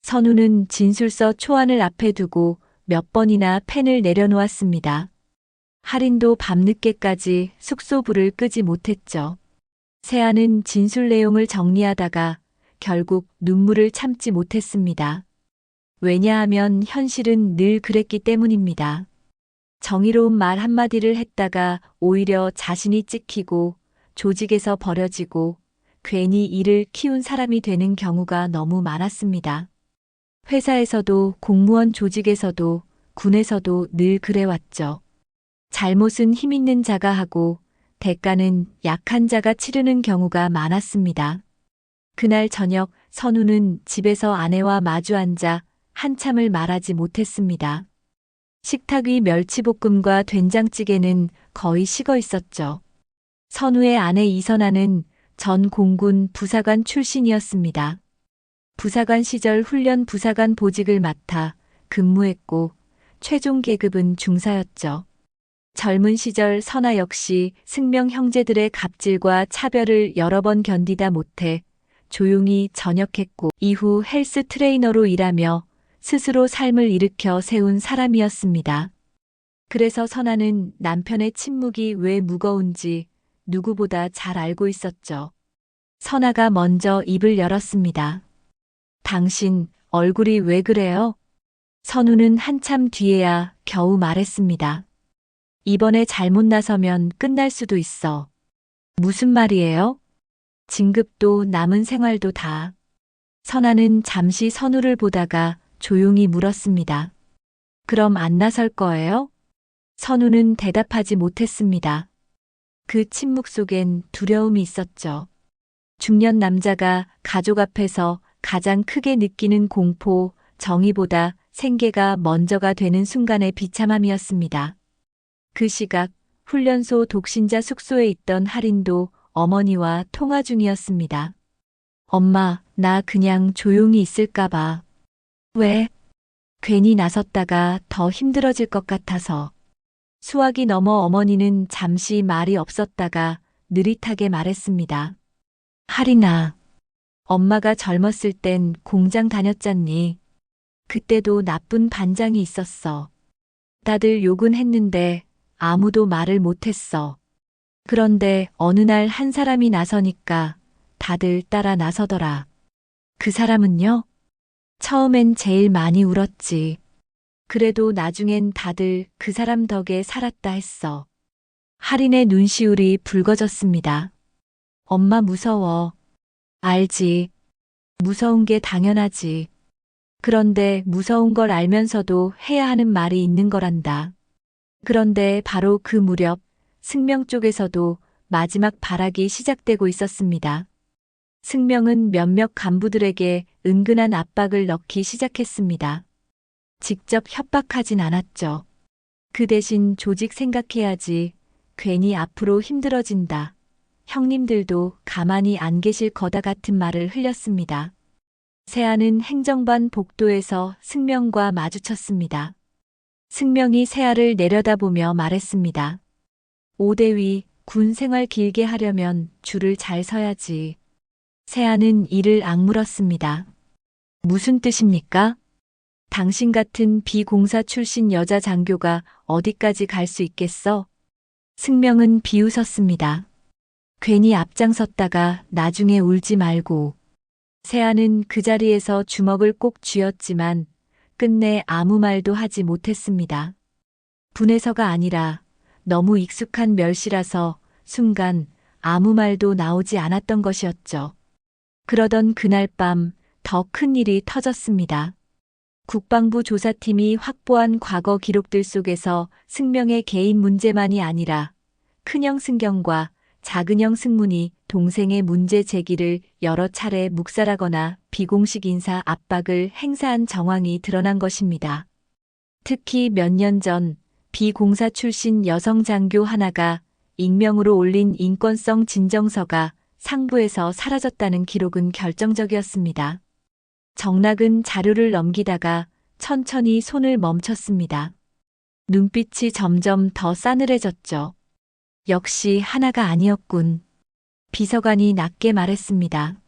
선우는 진술서 초안을 앞에 두고 몇 번이나 펜을 내려놓았습니다. 할인도 밤늦게까지 숙소불을 끄지 못했죠. 세아는 진술 내용을 정리하다가 결국 눈물을 참지 못했습니다. 왜냐하면 현실은 늘 그랬기 때문입니다. 정의로운 말 한마디를 했다가 오히려 자신이 찍히고 조직에서 버려지고 괜히 일을 키운 사람이 되는 경우가 너무 많았습니다. 회사에서도 공무원 조직에서도 군에서도 늘 그래왔죠. 잘못은 힘있는 자가 하고 대가는 약한 자가 치르는 경우가 많았습니다. 그날 저녁 선우는 집에서 아내와 마주 앉아 한참을 말하지 못했습니다. 식탁 위 멸치볶음과 된장찌개는 거의 식어 있었죠. 선우의 아내 이선아는 전 공군 부사관 출신이었습니다. 부사관 시절 훈련 부사관 보직을 맡아 근무했고 최종 계급은 중사였죠. 젊은 시절 선아 역시 승명 형제들의 갑질과 차별을 여러 번 견디다 못해 조용히 전역했고 이후 헬스 트레이너로 일하며 스스로 삶을 일으켜 세운 사람이었습니다. 그래서 선아는 남편의 침묵이 왜 무거운지 누구보다 잘 알고 있었죠. 선아가 먼저 입을 열었습니다. 당신 얼굴이 왜 그래요? 선우는 한참 뒤에야 겨우 말했습니다. 이번에 잘못 나서면 끝날 수도 있어. 무슨 말이에요? 진급도 남은 생활도 다. 선아는 잠시 선우를 보다가 조용히 물었습니다. 그럼 안 나설 거예요? 선우는 대답하지 못했습니다. 그 침묵 속엔 두려움이 있었죠. 중년 남자가 가족 앞에서 가장 크게 느끼는 공포, 정의보다 생계가 먼저가 되는 순간의 비참함이었습니다. 그 시각 훈련소 독신자 숙소에 있던 할인도 어머니와 통화 중이었습니다. 엄마, 나 그냥 조용히 있을까 봐. 왜? 괜히 나섰다가 더 힘들어질 것 같아서. 수학이 넘어 어머니는 잠시 말이 없었다가 느릿하게 말했습니다. 할인아, 엄마가 젊었을 땐 공장 다녔잖니. 그때도 나쁜 반장이 있었어. 다들 욕은 했는데 아무도 말을 못했어. 그런데 어느 날 한 사람이 나서니까 다들 따라 나서더라. 그 사람은요? 처음엔 제일 많이 울었지. 그래도 나중엔 다들 그 사람 덕에 살았다 했어. 할인의 눈시울이 붉어졌습니다. 엄마 무서워. 알지. 무서운 게 당연하지. 그런데 무서운 걸 알면서도 해야 하는 말이 있는 거란다. 그런데 바로 그 무렵 승명 쪽에서도 마지막 발악이 시작되고 있었습니다. 승명은 몇몇 간부들에게 은근한 압박을 넣기 시작했습니다. 직접 협박하진 않았죠. 그 대신 조직 생각해야지. 괜히 앞으로 힘들어진다. 형님들도 가만히 안 계실 거다 같은 말을 흘렸습니다. 세아는 행정반 복도에서 승명과 마주쳤습니다. 승명이 세아를 내려다보며 말했습니다. 오대위, 군 생활 길게 하려면 줄을 잘 서야지. 세아는 이를 악물었습니다. 무슨 뜻입니까? 당신 같은 비공사 출신 여자 장교가 어디까지 갈 수 있겠어? 승명은 비웃었습니다. 괜히 앞장섰다가 나중에 울지 말고. 세아는 그 자리에서 주먹을 꼭 쥐었지만 끝내 아무 말도 하지 못했습니다. 분해서가 아니라 너무 익숙한 멸시라서 순간 아무 말도 나오지 않았던 것이었죠. 그러던 그날 밤 더 큰 일이 터졌습니다. 국방부 조사팀이 확보한 과거 기록들 속에서 승명의 개인 문제만이 아니라 큰형 승경과 작은형 승문이 동생의 문제 제기를 여러 차례 묵살하거나 비공식 인사 압박을 행사한 정황이 드러난 것입니다. 특히 몇 년 전 비공사 출신 여성 장교 하나가 익명으로 올린 인권성 진정서가 상부에서 사라졌다는 기록은 결정적이었습니다. 정락은 자료를 넘기다가 천천히 손을 멈췄습니다. 눈빛이 점점 더 싸늘해졌죠. 역시 하나가 아니었군. 비서관이 낮게 말했습니다.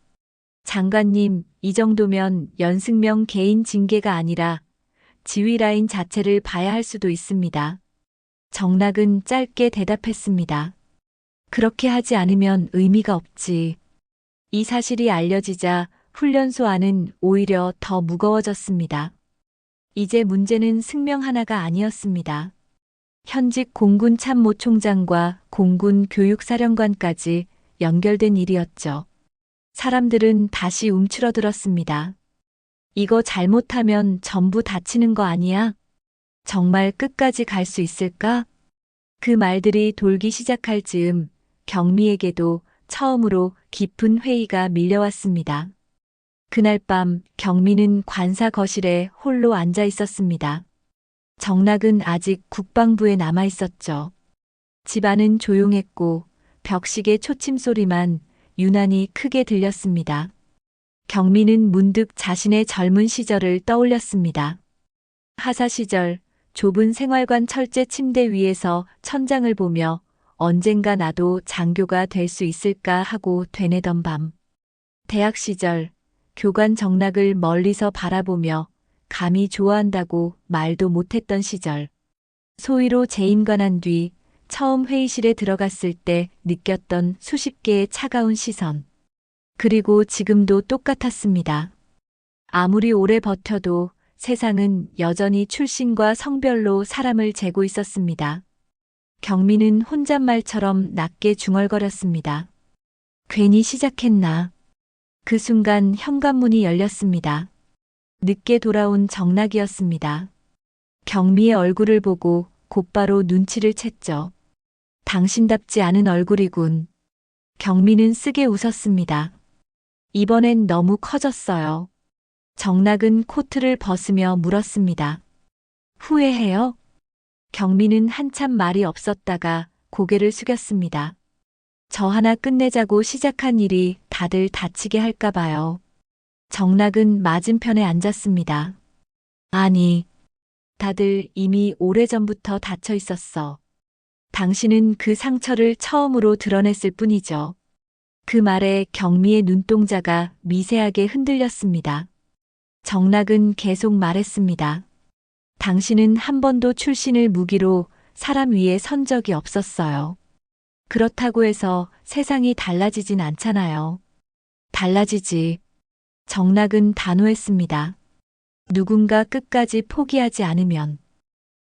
장관님, 이 정도면 연승명 개인 징계가 아니라 지휘 라인 자체를 봐야 할 수도 있습니다. 정락은 짧게 대답했습니다. 그렇게 하지 않으면 의미가 없지. 이 사실이 알려지자 훈련소 안은 오히려 더 무거워졌습니다. 이제 문제는 승명 하나가 아니었습니다. 현직 공군 참모총장과 공군 교육사령관까지 연결된 일이었죠. 사람들은 다시 움츠러들었습니다. 이거 잘못하면 전부 다치는 거 아니야? 정말 끝까지 갈 수 있을까? 그 말들이 돌기 시작할 즈음 경미에게도 처음으로 깊은 회의가 밀려왔습니다. 그날 밤 경미는 관사 거실에 홀로 앉아 있었습니다. 정락은 아직 국방부에 남아 있었죠. 집안은 조용했고 벽식의 초침 소리만 유난히 크게 들렸습니다. 경미는 문득 자신의 젊은 시절을 떠올렸습니다. 하사 시절 좁은 생활관 철제 침대 위에서 천장을 보며 언젠가 나도 장교가 될 수 있을까 하고 되뇌던 밤. 대학 시절 교관 정락을 멀리서 바라보며 감히 좋아한다고 말도 못했던 시절. 소위로 재임관한 뒤 처음 회의실에 들어갔을 때 느꼈던 수십 개의 차가운 시선. 그리고 지금도 똑같았습니다. 아무리 오래 버텨도 세상은 여전히 출신과 성별로 사람을 재고 있었습니다. 경미는 혼잣말처럼 낮게 중얼거렸습니다. 괜히 시작했나. 그 순간 현관문이 열렸습니다. 늦게 돌아온 정락이었습니다. 경미의 얼굴을 보고 곧바로 눈치를 챘죠. 당신답지 않은 얼굴이군. 경미는 쓰게 웃었습니다. 이번엔 너무 커졌어요. 정락은 코트를 벗으며 물었습니다. 후회해요? 경미는 한참 말이 없었다가 고개를 숙였습니다. 저 하나 끝내자고 시작한 일이 다들 다치게 할까 봐요. 정락은 맞은편에 앉았습니다. 아니, 다들 이미 오래전부터 다쳐 있었어. 당신은 그 상처를 처음으로 드러냈을 뿐이죠. 그 말에 경미의 눈동자가 미세하게 흔들렸습니다. 정락은 계속 말했습니다. 당신은 한 번도 출신을 무기로 사람 위에 선 적이 없었어요. 그렇다고 해서 세상이 달라지진 않잖아요. 달라지지. 정락은 단호했습니다. 누군가 끝까지 포기하지 않으면.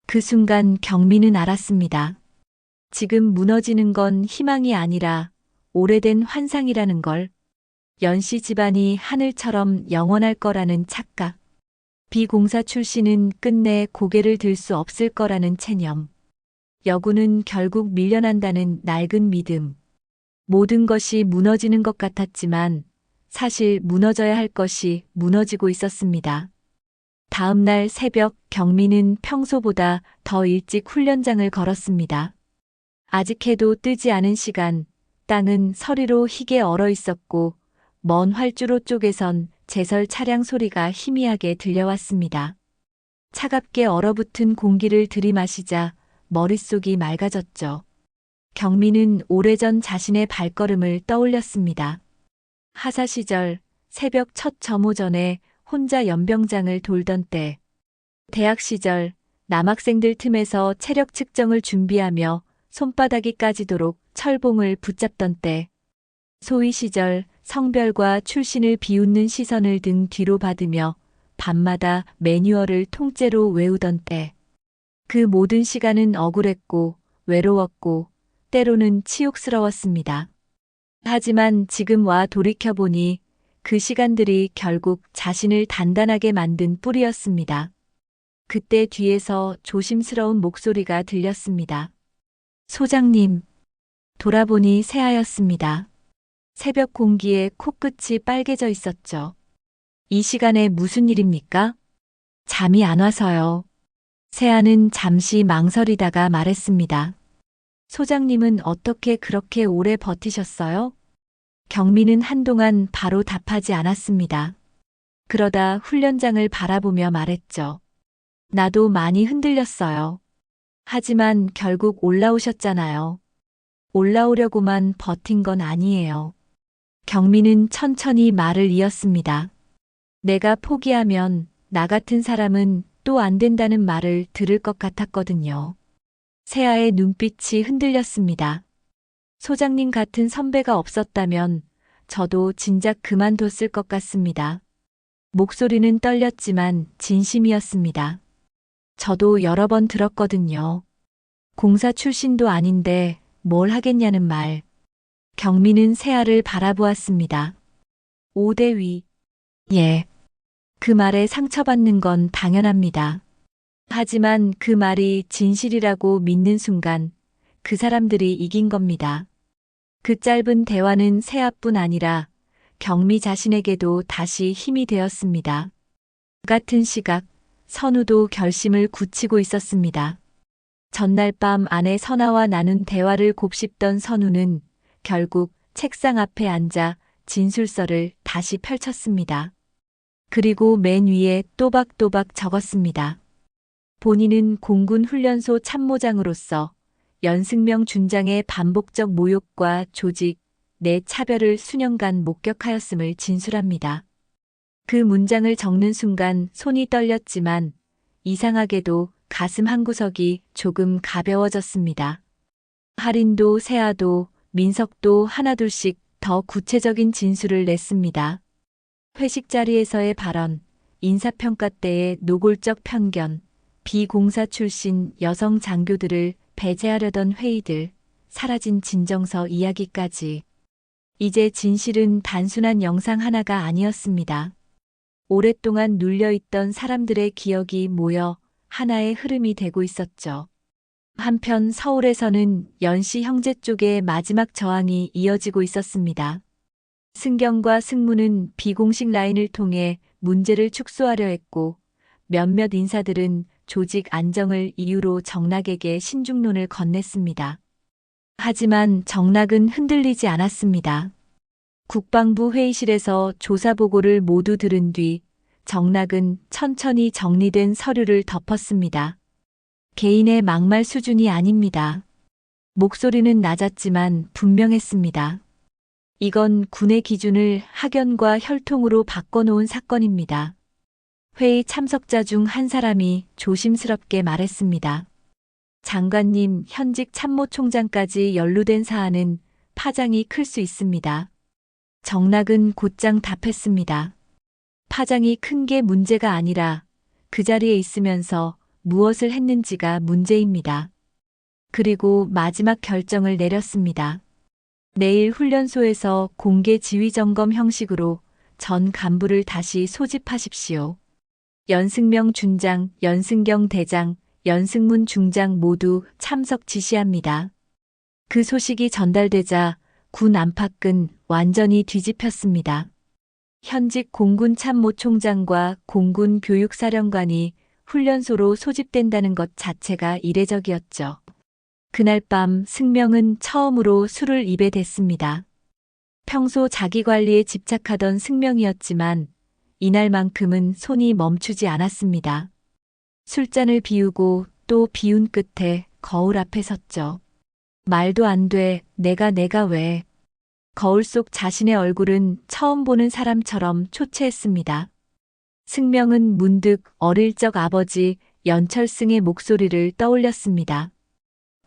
그 순간 경미는 알았습니다. 지금 무너지는 건 희망이 아니라 오래된 환상이라는 걸. 연씨 집안이 하늘처럼 영원할 거라는 착각. 비공사 출신은 끝내 고개를 들 수 없을 거라는 체념. 여군은 결국 밀려난다는 낡은 믿음. 모든 것이 무너지는 것 같았지만 사실 무너져야 할 것이 무너지고 있었습니다. 다음 날 새벽 경미는 평소보다 더 일찍 훈련장을 걸었습니다. 아직 해도 뜨지 않은 시간, 땅은 서리로 희게 얼어 있었고 먼 활주로 쪽에선 제설 차량 소리가 희미하게 들려왔습니다. 차갑게 얼어붙은 공기를 들이마시자 머릿속이 맑아졌죠. 경미는 오래전 자신의 발걸음을 떠올렸습니다. 하사 시절 새벽 첫 점호 전에 혼자 연병장을 돌던 때, 대학 시절 남학생들 틈에서 체력 측정을 준비하며 손바닥이 까지도록 철봉을 붙잡던 때, 소위 시절 성별과 출신을 비웃는 시선을 등 뒤로 받으며 밤마다 매뉴얼을 통째로 외우던 때, 그 모든 시간은 억울했고 외로웠고 때로는 치욕스러웠습니다. 하지만 지금 와 돌이켜보니 그 시간들이 결국 자신을 단단하게 만든 뿌리였습니다. 그때 뒤에서 조심스러운 목소리가 들렸습니다. 소장님. 돌아보니 새하였습니다. 새벽 공기에 코끝이 빨개져 있었죠. 이 시간에 무슨 일입니까? 잠이 안 와서요. 새하는 잠시 망설이다가 말했습니다. 소장님은 어떻게 그렇게 오래 버티셨어요? 경미는 한동안 바로 답하지 않았습니다. 그러다 훈련장을 바라보며 말했죠. 나도 많이 흔들렸어요. 하지만 결국 올라오셨잖아요. 올라오려고만 버틴 건 아니에요. 경미는 천천히 말을 이었습니다. 내가 포기하면 나 같은 사람은 또 안 된다는 말을 들을 것 같았거든요. 새하의 눈빛이 흔들렸습니다. 소장님 같은 선배가 없었다면 저도 진작 그만뒀을 것 같습니다. 목소리는 떨렸지만 진심이었습니다. 저도 여러 번 들었거든요. 공사 출신도 아닌데 뭘 하겠냐는 말. 경미는 새하를 바라보았습니다. 5대 위. 예. 그 말에 상처받는 건 당연합니다. 하지만 그 말이 진실이라고 믿는 순간 그 사람들이 이긴 겁니다. 그 짧은 대화는 새하뿐 아니라 경미 자신에게도 다시 힘이 되었습니다. 같은 시각 선우도 결심을 굳히고 있었습니다. 전날 밤 아내 선아와 나눈 대화를 곱씹던 선우는 결국 책상 앞에 앉아 진술서를 다시 펼쳤습니다. 그리고 맨 위에 또박또박 적었습니다. 본인은 공군 훈련소 참모장으로서 연승명 준장의 반복적 모욕과 조직 내 차별을 수년간 목격하였음을 진술합니다. 그 문장을 적는 순간 손이 떨렸지만 이상하게도 가슴 한구석이 조금 가벼워졌습니다. 할인도 새하도 민석도 하나둘씩 더 구체적인 진술을 냈습니다. 회식 자리에서의 발언, 인사평가 때의 노골적 편견, 비공사 출신 여성 장교들을 배제하려던 회의들, 사라진 진정서 이야기까지. 이제 진실은 단순한 영상 하나가 아니었습니다. 오랫동안 눌려있던 사람들의 기억이 모여 하나의 흐름이 되고 있었죠. 한편 서울에서는 연씨 형제 쪽의 마지막 저항이 이어지고 있었습니다. 승경과 승무는 비공식 라인을 통해 문제를 축소하려 했고 몇몇 인사들은 조직 안정을 이유로 정락에게 신중론을 건넸습니다. 하지만 정락은 흔들리지 않았습니다. 국방부 회의실에서 조사 보고를 모두 들은 뒤 정락은 천천히 정리된 서류를 덮었습니다. 개인의 막말 수준이 아닙니다. 목소리는 낮았지만 분명했습니다. 이건 군의 기준을 학연과 혈통으로 바꿔놓은 사건입니다. 회의 참석자 중 한 사람이 조심스럽게 말했습니다. 장관님, 현직 참모총장까지 연루된 사안은 파장이 클 수 있습니다. 정락은 곧장 답했습니다. 파장이 큰 게 문제가 아니라 그 자리에 있으면서 무엇을 했는지가 문제입니다. 그리고 마지막 결정을 내렸습니다. 내일 훈련소에서 공개 지휘 점검 형식으로 전 간부를 다시 소집하십시오. 연승명 준장, 연승경 대장, 연승문 중장 모두 참석 지시합니다. 그 소식이 전달되자 군 안팎은 완전히 뒤집혔습니다. 현직 공군 참모총장과 공군 교육사령관이 훈련소로 소집된다는 것 자체가 이례적이었죠. 그날 밤 승명은 처음으로 술을 입에 댔습니다. 평소 자기관리에 집착하던 승명이었지만 이날만큼은 손이 멈추지 않았습니다. 술잔을 비우고 또 비운 끝에 거울 앞에 섰죠. 말도 안 돼, 내가 왜. 거울 속 자신의 얼굴은 처음 보는 사람처럼 초췌했습니다. 승명은 문득 어릴 적 아버지 연철승의 목소리를 떠올렸습니다.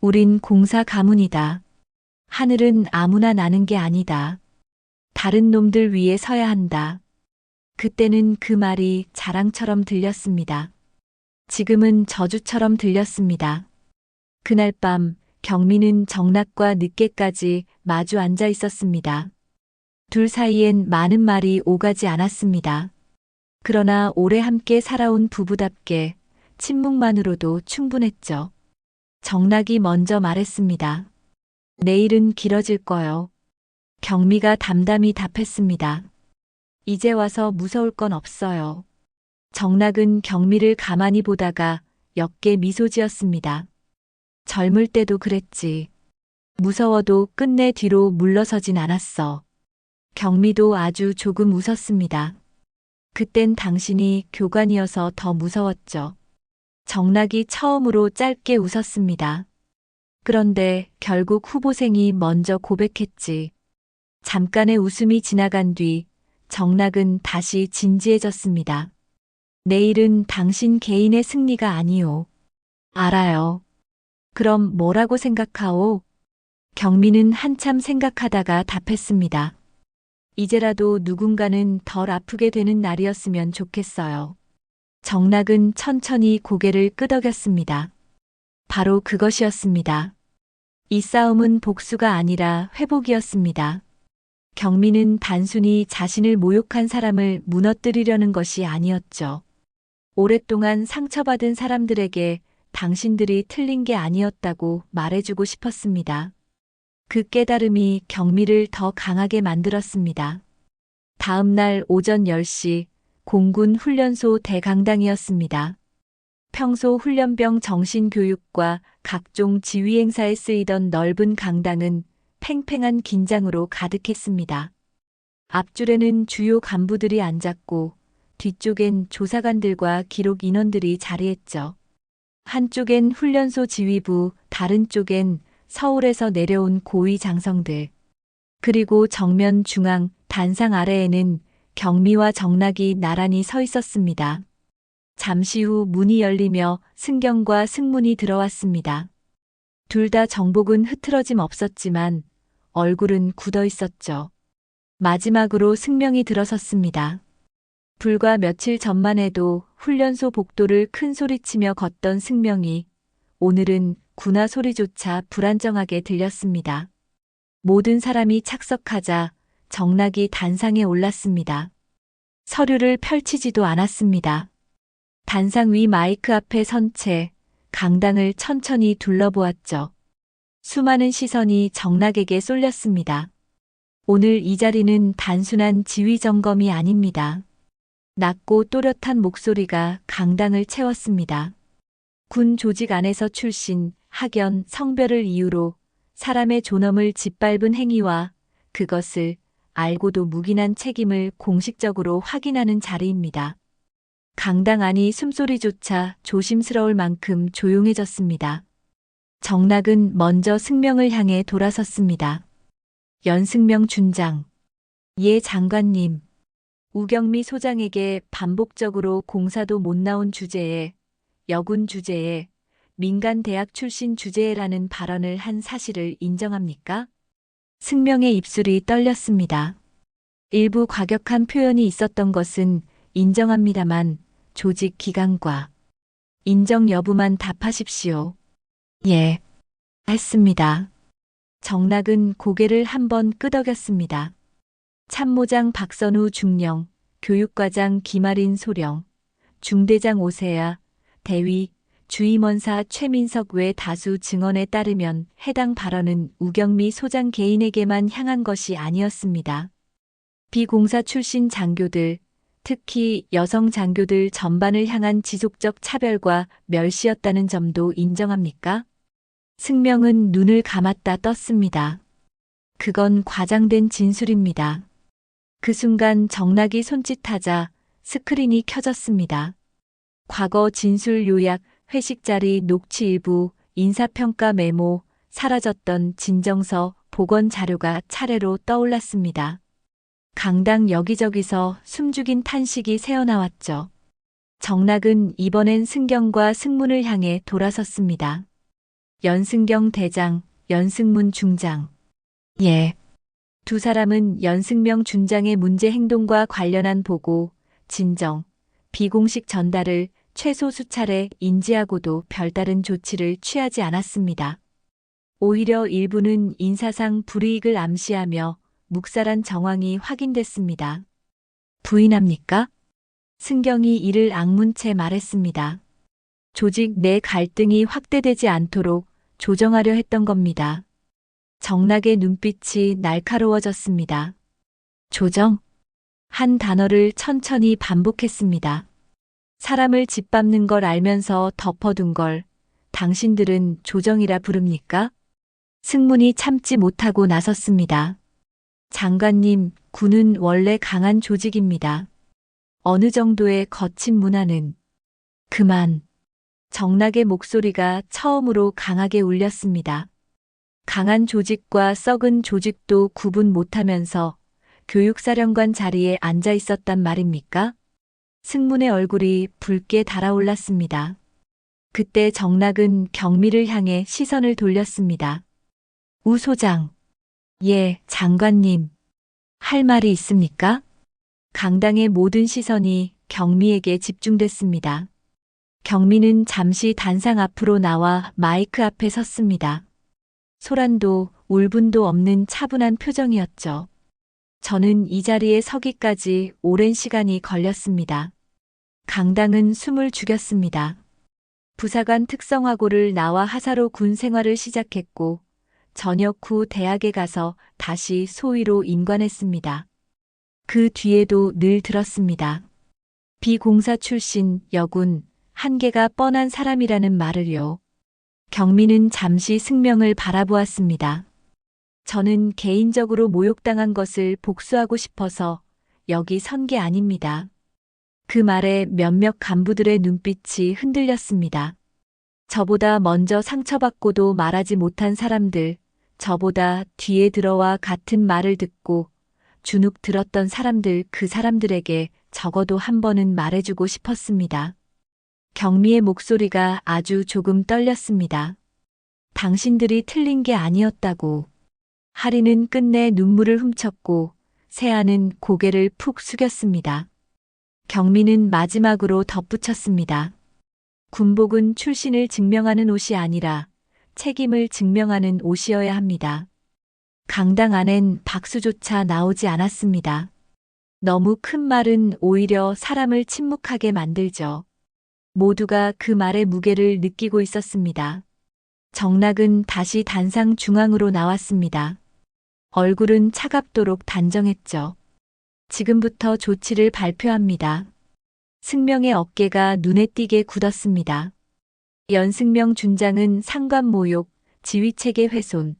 우린 공사 가문이다. 하늘은 아무나 나는 게 아니다. 다른 놈들 위에 서야 한다. 그때는 그 말이 자랑처럼 들렸습니다. 지금은 저주처럼 들렸습니다. 그날 밤 경미는 정락과 늦게까지 마주 앉아 있었습니다. 둘 사이엔 많은 말이 오가지 않았습니다. 그러나 오래 함께 살아온 부부답게 침묵만으로도 충분했죠. 정락이 먼저 말했습니다. 내일은 길어질 거요. 경미가 담담히 답했습니다. 이제 와서 무서울 건 없어요. 정락은 경미를 가만히 보다가 옅게 미소 지었습니다. 젊을 때도 그랬지. 무서워도 끝내 뒤로 물러서진 않았어. 경미도 아주 조금 웃었습니다. 그땐 당신이 교관이어서 더 무서웠죠. 정락이 처음으로 짧게 웃었습니다. 그런데 결국 후보생이 먼저 고백했지. 잠깐의 웃음이 지나간 뒤 정락은 다시 진지해졌습니다. 내일은 당신 개인의 승리가 아니오. 알아요. 그럼 뭐라고 생각하오? 경미는 한참 생각하다가 답했습니다. 이제라도 누군가는 덜 아프게 되는 날이었으면 좋겠어요. 정락은 천천히 고개를 끄덕였습니다. 바로 그것이었습니다. 이 싸움은 복수가 아니라 회복이었습니다. 경미는 단순히 자신을 모욕한 사람을 무너뜨리려는 것이 아니었죠. 오랫동안 상처받은 사람들에게 당신들이 틀린 게 아니었다고 말해주고 싶었습니다. 그 깨달음이 경미를 더 강하게 만들었습니다. 다음 날 오전 10시 공군 훈련소 대강당이었습니다. 평소 훈련병 정신교육과 각종 지휘 행사에 쓰이던 넓은 강당은 팽팽한 긴장으로 가득했습니다. 앞줄에는 주요 간부들이 앉았고 뒤쪽엔 조사관들과 기록 인원들이 자리했죠. 한쪽엔 훈련소 지휘부, 다른 쪽엔 서울에서 내려온 고위 장성들. 그리고 정면 중앙 단상 아래에는 경미와 정락이 나란히 서 있었습니다. 잠시 후 문이 열리며 승경과 승문이 들어왔습니다. 둘 다 정복은 흐트러짐 없었지만 얼굴은 굳어 있었죠. 마지막으로 승명이 들어섰습니다. 불과 며칠 전만 해도 훈련소 복도를 큰 소리치며 걷던 승명이 오늘은 군화 소리조차 불안정하게 들렸습니다. 모든 사람이 착석하자 정락이 단상에 올랐습니다. 서류를 펼치지도 않았습니다. 단상 위 마이크 앞에 선 채 강당을 천천히 둘러보았죠. 수많은 시선이 정락에게 쏠렸습니다. 오늘 이 자리는 단순한 지휘 점검이 아닙니다. 낮고 또렷한 목소리가 강당을 채웠습니다. 군 조직 안에서 출신, 학연, 성별을 이유로 사람의 존엄을 짓밟은 행위와 그것을 알고도 묵인한 책임을 공식적으로 확인하는 자리입니다. 강당 안이 숨소리조차 조심스러울 만큼 조용해졌습니다. 정락은 먼저 승명을 향해 돌아섰습니다. 연승명 준장. 예 장관님. 우경미 소장에게 반복적으로 공사도 못 나온 주제에 여군 주제에 민간 대학 출신 주제에라는 발언을 한 사실을 인정합니까? 승명의 입술이 떨렸습니다. 일부 과격한 표현이 있었던 것은 인정합니다만 조직 기강과 인정 여부만 답하십시오. 예, 했습니다. 정락은 고개를 한번 끄덕였습니다. 참모장 박선우 중령, 교육과장 김아린 소령, 중대장 오세아, 대위, 주임원사 최민석 외 다수 증언에 따르면 해당 발언은 우경미 소장 개인에게만 향한 것이 아니었습니다. 비공사 출신 장교들, 특히 여성 장교들 전반을 향한 지속적 차별과 멸시였다는 점도 인정합니까? 승명은 눈을 감았다 떴습니다. 그건 과장된 진술입니다. 그 순간 정락이 손짓하자 스크린이 켜졌습니다. 과거 진술 요약, 회식 자리 녹취 일부, 인사평가 메모, 사라졌던 진정서, 복원 자료가 차례로 떠올랐습니다. 강당 여기저기서 숨죽인 탄식이 새어나왔죠. 정락은 이번엔 승경과 승문을 향해 돌아섰습니다. 연승경 대장, 연승문 중장. 예. 두 사람은 연승명 준장의 문제 행동과 관련한 보고, 진정, 비공식 전달을 최소 수차례 인지하고도 별다른 조치를 취하지 않았습니다. 오히려 일부는 인사상 불이익을 암시하며 묵살한 정황이 확인됐습니다. 부인합니까? 승경이 이를 악문 채 말했습니다. 조직 내 갈등이 확대되지 않도록 조정하려 했던 겁니다. 정락의 눈빛이 날카로워졌습니다. 조정? 한 단어를 천천히 반복했습니다. 사람을 짓밟는 걸 알면서 덮어둔 걸 당신들은 조정이라 부릅니까? 승문이 참지 못하고 나섰습니다. 장관님, 군은 원래 강한 조직입니다. 어느 정도의 거친 문화는 그만. 정락의 목소리가 처음으로 강하게 울렸습니다. 강한 조직과 썩은 조직도 구분 못하면서 교육사령관 자리에 앉아 있었단 말입니까? 승문의 얼굴이 붉게 달아올랐습니다. 그때 정락은 경미를 향해 시선을 돌렸습니다. 우 소장. 예, 장관님. 할 말이 있습니까? 강당의 모든 시선이 경미에게 집중됐습니다. 경미는 잠시 단상 앞으로 나와 마이크 앞에 섰습니다. 소란도 울분도 없는 차분한 표정이었죠. 저는 이 자리에 서기까지 오랜 시간이 걸렸습니다. 강당은 숨을 죽였습니다. 부사관 특성화고를 나와 하사로 군 생활을 시작했고 전역 후 대학에 가서 다시 소위로 임관했습니다. 그 뒤에도 늘 들었습니다. 비공사 출신 여군 한계가 뻔한 사람이라는 말을요. 경미는 잠시 승명을 바라보았습니다. 저는 개인적으로 모욕당한 것을 복수하고 싶어서 여기 선 게 아닙니다. 그 말에 몇몇 간부들의 눈빛이 흔들렸습니다. 저보다 먼저 상처받고도 말하지 못한 사람들, 저보다 뒤에 들어와 같은 말을 듣고 주눅 들었던 사람들, 그 사람들에게 적어도 한 번은 말해주고 싶었습니다. 경미의 목소리가 아주 조금 떨렸습니다. 당신들이 틀린 게 아니었다고. 하리는 끝내 눈물을 훔쳤고 세아는 고개를 푹 숙였습니다. 경미는 마지막으로 덧붙였습니다. 군복은 출신을 증명하는 옷이 아니라 책임을 증명하는 옷이어야 합니다. 강당 안엔 박수조차 나오지 않았습니다. 너무 큰 말은 오히려 사람을 침묵하게 만들죠. 모두가 그 말의 무게를 느끼고 있었습니다. 정락은 다시 단상 중앙으로 나왔습니다. 얼굴은 차갑도록 단정했죠. 지금부터 조치를 발표합니다. 승명의 어깨가 눈에 띄게 굳었습니다. 연승명 준장은 상관 모욕, 지휘체계 훼손,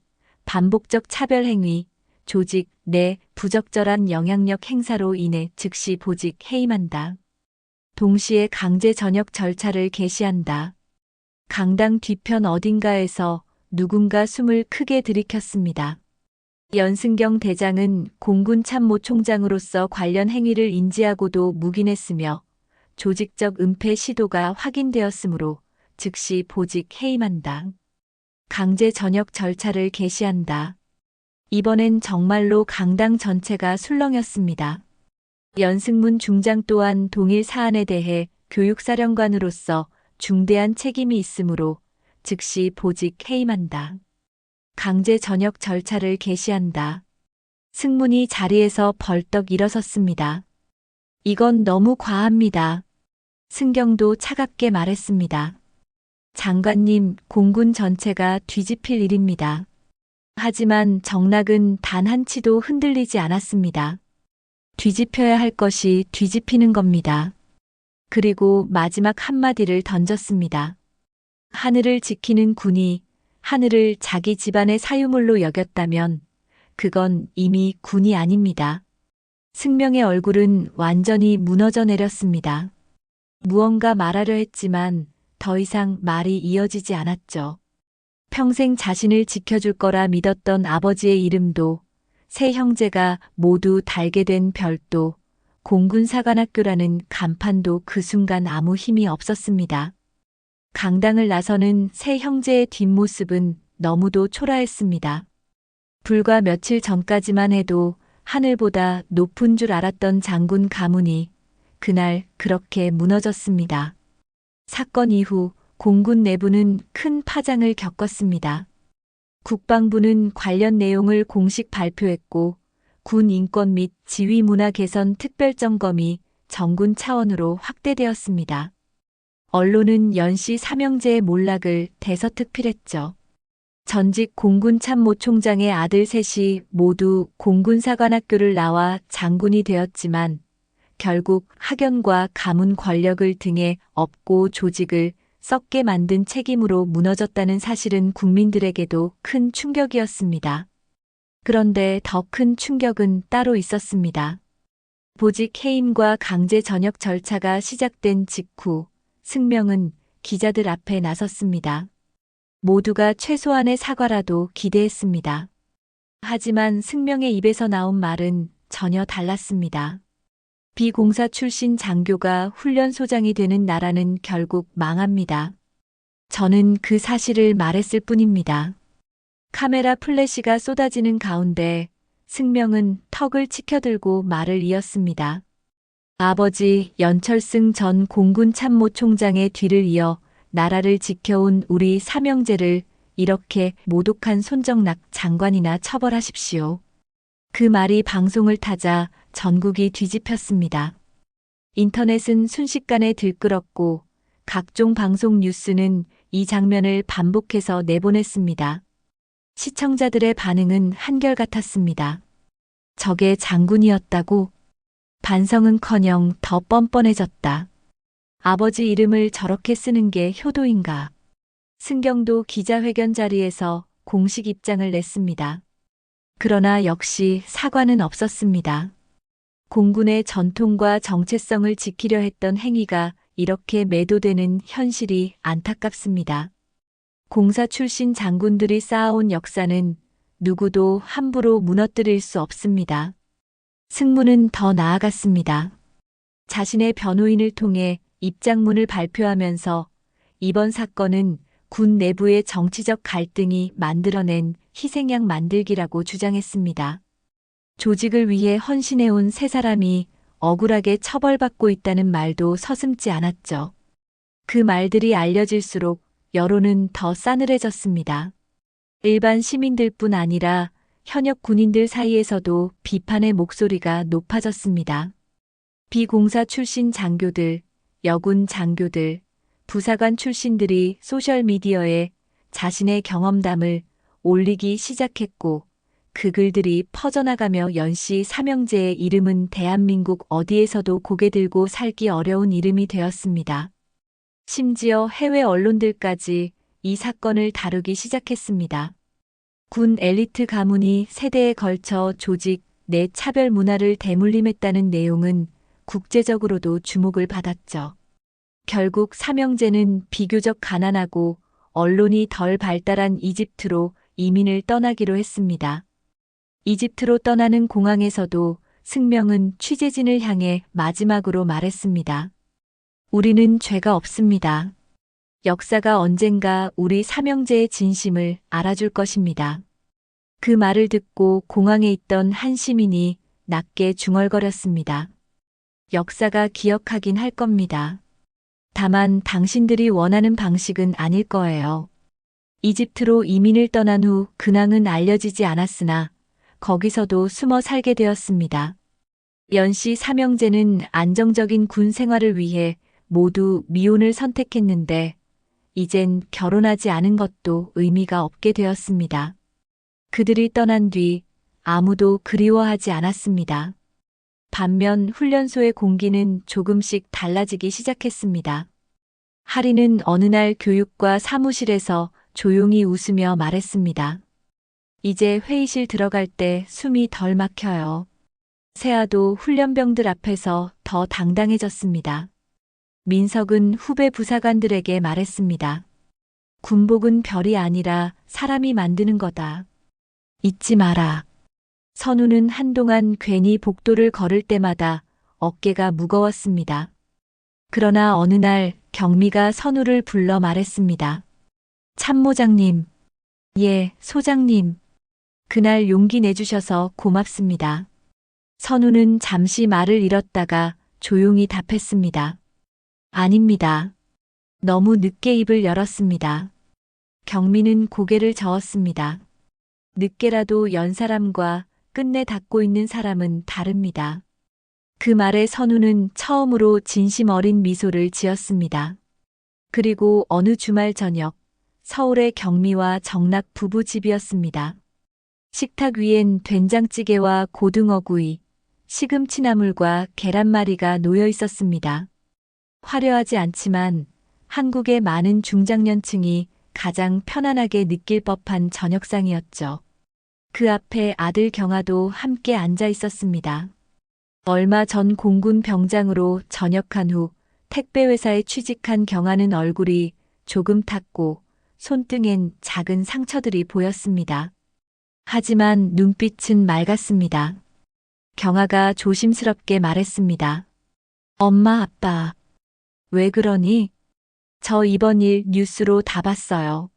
반복적 차별 행위, 조직 내 부적절한 영향력 행사로 인해 즉시 보직 해임한다. 동시에 강제 전역 절차를 개시한다. 강당 뒤편 어딘가에서 누군가 숨을 크게 들이켰습니다. 연승경 대장은 공군 참모총장으로서 관련 행위를 인지하고도 묵인했으며 조직적 은폐 시도가 확인되었으므로 즉시 보직 해임한다. 강제 전역 절차를 개시한다. 이번엔 정말로 강당 전체가 술렁였습니다. 연승문 중장 또한 동일 사안에 대해 교육사령관으로서 중대한 책임이 있으므로 즉시 보직 해임한다. 강제 전역 절차를 개시한다. 승문이 자리에서 벌떡 일어섰습니다. 이건 너무 과합니다. 승경도 차갑게 말했습니다. 장관님, 공군 전체가 뒤집힐 일입니다. 하지만 정락은 단 한치도 흔들리지 않았습니다. 뒤집혀야 할 것이 뒤집히는 겁니다. 그리고 마지막 한마디를 던졌습니다. 하늘을 지키는 군이 하늘을 자기 집안의 사유물로 여겼다면 그건 이미 군이 아닙니다. 승명의 얼굴은 완전히 무너져 내렸습니다. 무언가 말하려 했지만 더 이상 말이 이어지지 않았죠. 평생 자신을 지켜줄 거라 믿었던 아버지의 이름도 세 형제가 모두 달게 된 별도 공군사관학교라는 간판도 그 순간 아무 힘이 없었습니다. 강당을 나서는 세 형제의 뒷모습은 너무도 초라했습니다. 불과 며칠 전까지만 해도 하늘보다 높은 줄 알았던 장군 가문이 그날 그렇게 무너졌습니다. 사건 이후 공군 내부는 큰 파장을 겪었습니다. 국방부는 관련 내용을 공식 발표했고 군 인권 및 지휘 문화 개선 특별점검이 정군 차원으로 확대되었습니다. 언론은 연씨 삼형제의 몰락을 대서특필했죠. 전직 공군 참모총장의 아들 셋이 모두 공군사관학교를 나와 장군이 되었지만 결국 학연과 가문 권력을 등에 업고 조직을 썩게 만든 책임으로 무너졌다는 사실은 국민들에게도 큰 충격이었습니다. 그런데 더 큰 충격은 따로 있었습니다. 보직 해임과 강제 전역 절차가 시작된 직후 승명은 기자들 앞에 나섰습니다. 모두가 최소한의 사과라도 기대했습니다. 하지만 승명의 입에서 나온 말은 전혀 달랐습니다. 비공사 출신 장교가 훈련소장이 되는 나라는 결국 망합니다. 저는 그 사실을 말했을 뿐입니다. 카메라 플래시가 쏟아지는 가운데 승명은 턱을 치켜들고 말을 이었습니다. 아버지 연철승 전 공군 참모총장의 뒤를 이어 나라를 지켜온 우리 삼형제를 이렇게 모독한 손정락 장관이나 처벌하십시오. 그 말이 방송을 타자 전국이 뒤집혔습니다. 인터넷은 순식간에 들끓었고 각종 방송 뉴스는 이 장면을 반복해서 내보냈습니다. 시청자들의 반응은 한결같았습니다. 저게 장군이었다고? 반성은커녕 더 뻔뻔해졌다. 아버지 이름을 저렇게 쓰는 게 효도인가? 승경도 기자회견 자리에서 공식 입장을 냈습니다. 그러나 역시 사과는 없었습니다. 공군의 전통과 정체성을 지키려 했던 행위가 이렇게 매도되는 현실이 안타깝습니다. 공사 출신 장군들이 쌓아온 역사는 누구도 함부로 무너뜨릴 수 없습니다. 승무는 더 나아갔습니다. 자신의 변호인을 통해 입장문을 발표하면서 이번 사건은 군 내부의 정치적 갈등이 만들어낸 희생양 만들기라고 주장했습니다. 조직을 위해 헌신해온 세 사람이 억울하게 처벌받고 있다는 말도 서슴지 않았죠. 그 말들이 알려질수록 여론은 더 싸늘해졌습니다. 일반 시민들뿐 아니라 현역 군인들 사이에서도 비판의 목소리가 높아졌습니다. 비공사 출신 장교들, 여군 장교들, 부사관 출신들이 소셜미디어에 자신의 경험담을 올리기 시작했고 그 글들이 퍼져나가며 연씨 삼형제의 이름은 대한민국 어디에서도 고개 들고 살기 어려운 이름이 되었습니다. 심지어 해외 언론들까지 이 사건을 다루기 시작했습니다. 군 엘리트 가문이 세대에 걸쳐 조직 내 차별 문화를 대물림했다는 내용은 국제적으로도 주목을 받았죠. 결국 삼형제는 비교적 가난하고 언론이 덜 발달한 이집트로 이민을 떠나기로 했습니다. 이집트로 떠나는 공항에서도 승명은 취재진을 향해 마지막으로 말했습니다. 우리는 죄가 없습니다. 역사가 언젠가 우리 삼형제의 진심을 알아줄 것입니다. 그 말을 듣고 공항에 있던 한 시민이 낮게 중얼거렸습니다. 역사가 기억하긴 할 겁니다. 다만 당신들이 원하는 방식은 아닐 거예요. 이집트로 이민을 떠난 후 근황은 알려지지 않았으나 거기서도 숨어 살게 되었습니다. 연씨 삼형제는 안정적인 군 생활을 위해 모두 미혼을 선택했는데 이젠 결혼하지 않은 것도 의미가 없게 되었습니다. 그들이 떠난 뒤 아무도 그리워하지 않았습니다. 반면 훈련소의 공기는 조금씩 달라지기 시작했습니다. 하리는 어느 날 교육과 사무실에서 조용히 웃으며 말했습니다. 이제 회의실 들어갈 때 숨이 덜 막혀요. 세아도 훈련병들 앞에서 더 당당해졌습니다. 민석은 후배 부사관들에게 말했습니다. 군복은 별이 아니라 사람이 만드는 거다. 잊지 마라. 선우는 한동안 괜히 복도를 걸을 때마다 어깨가 무거웠습니다. 그러나 어느 날 경미가 선우를 불러 말했습니다. 참모장님. 예, 소장님. 그날 용기 내주셔서 고맙습니다. 선우는 잠시 말을 잃었다가 조용히 답했습니다. 아닙니다. 너무 늦게 입을 열었습니다. 경미는 고개를 저었습니다. 늦게라도 연 사람과 끝내 닫고 있는 사람은 다릅니다. 그 말에 선우는 처음으로 진심 어린 미소를 지었습니다. 그리고 어느 주말 저녁, 서울의 경미와 정락 부부 집이었습니다. 식탁 위엔 된장찌개와 고등어구이, 시금치나물과 계란말이가 놓여 있었습니다. 화려하지 않지만 한국의 많은 중장년층이 가장 편안하게 느낄 법한 저녁상이었죠. 그 앞에 아들 경아도 함께 앉아 있었습니다. 얼마 전 공군 병장으로 전역한 후 택배회사에 취직한 경아는 얼굴이 조금 탔고 손등엔 작은 상처들이 보였습니다. 하지만 눈빛은 맑았습니다. 경아가 조심스럽게 말했습니다. 엄마, 아빠, 왜 그러니? 저 이번 일 뉴스로 다 봤어요.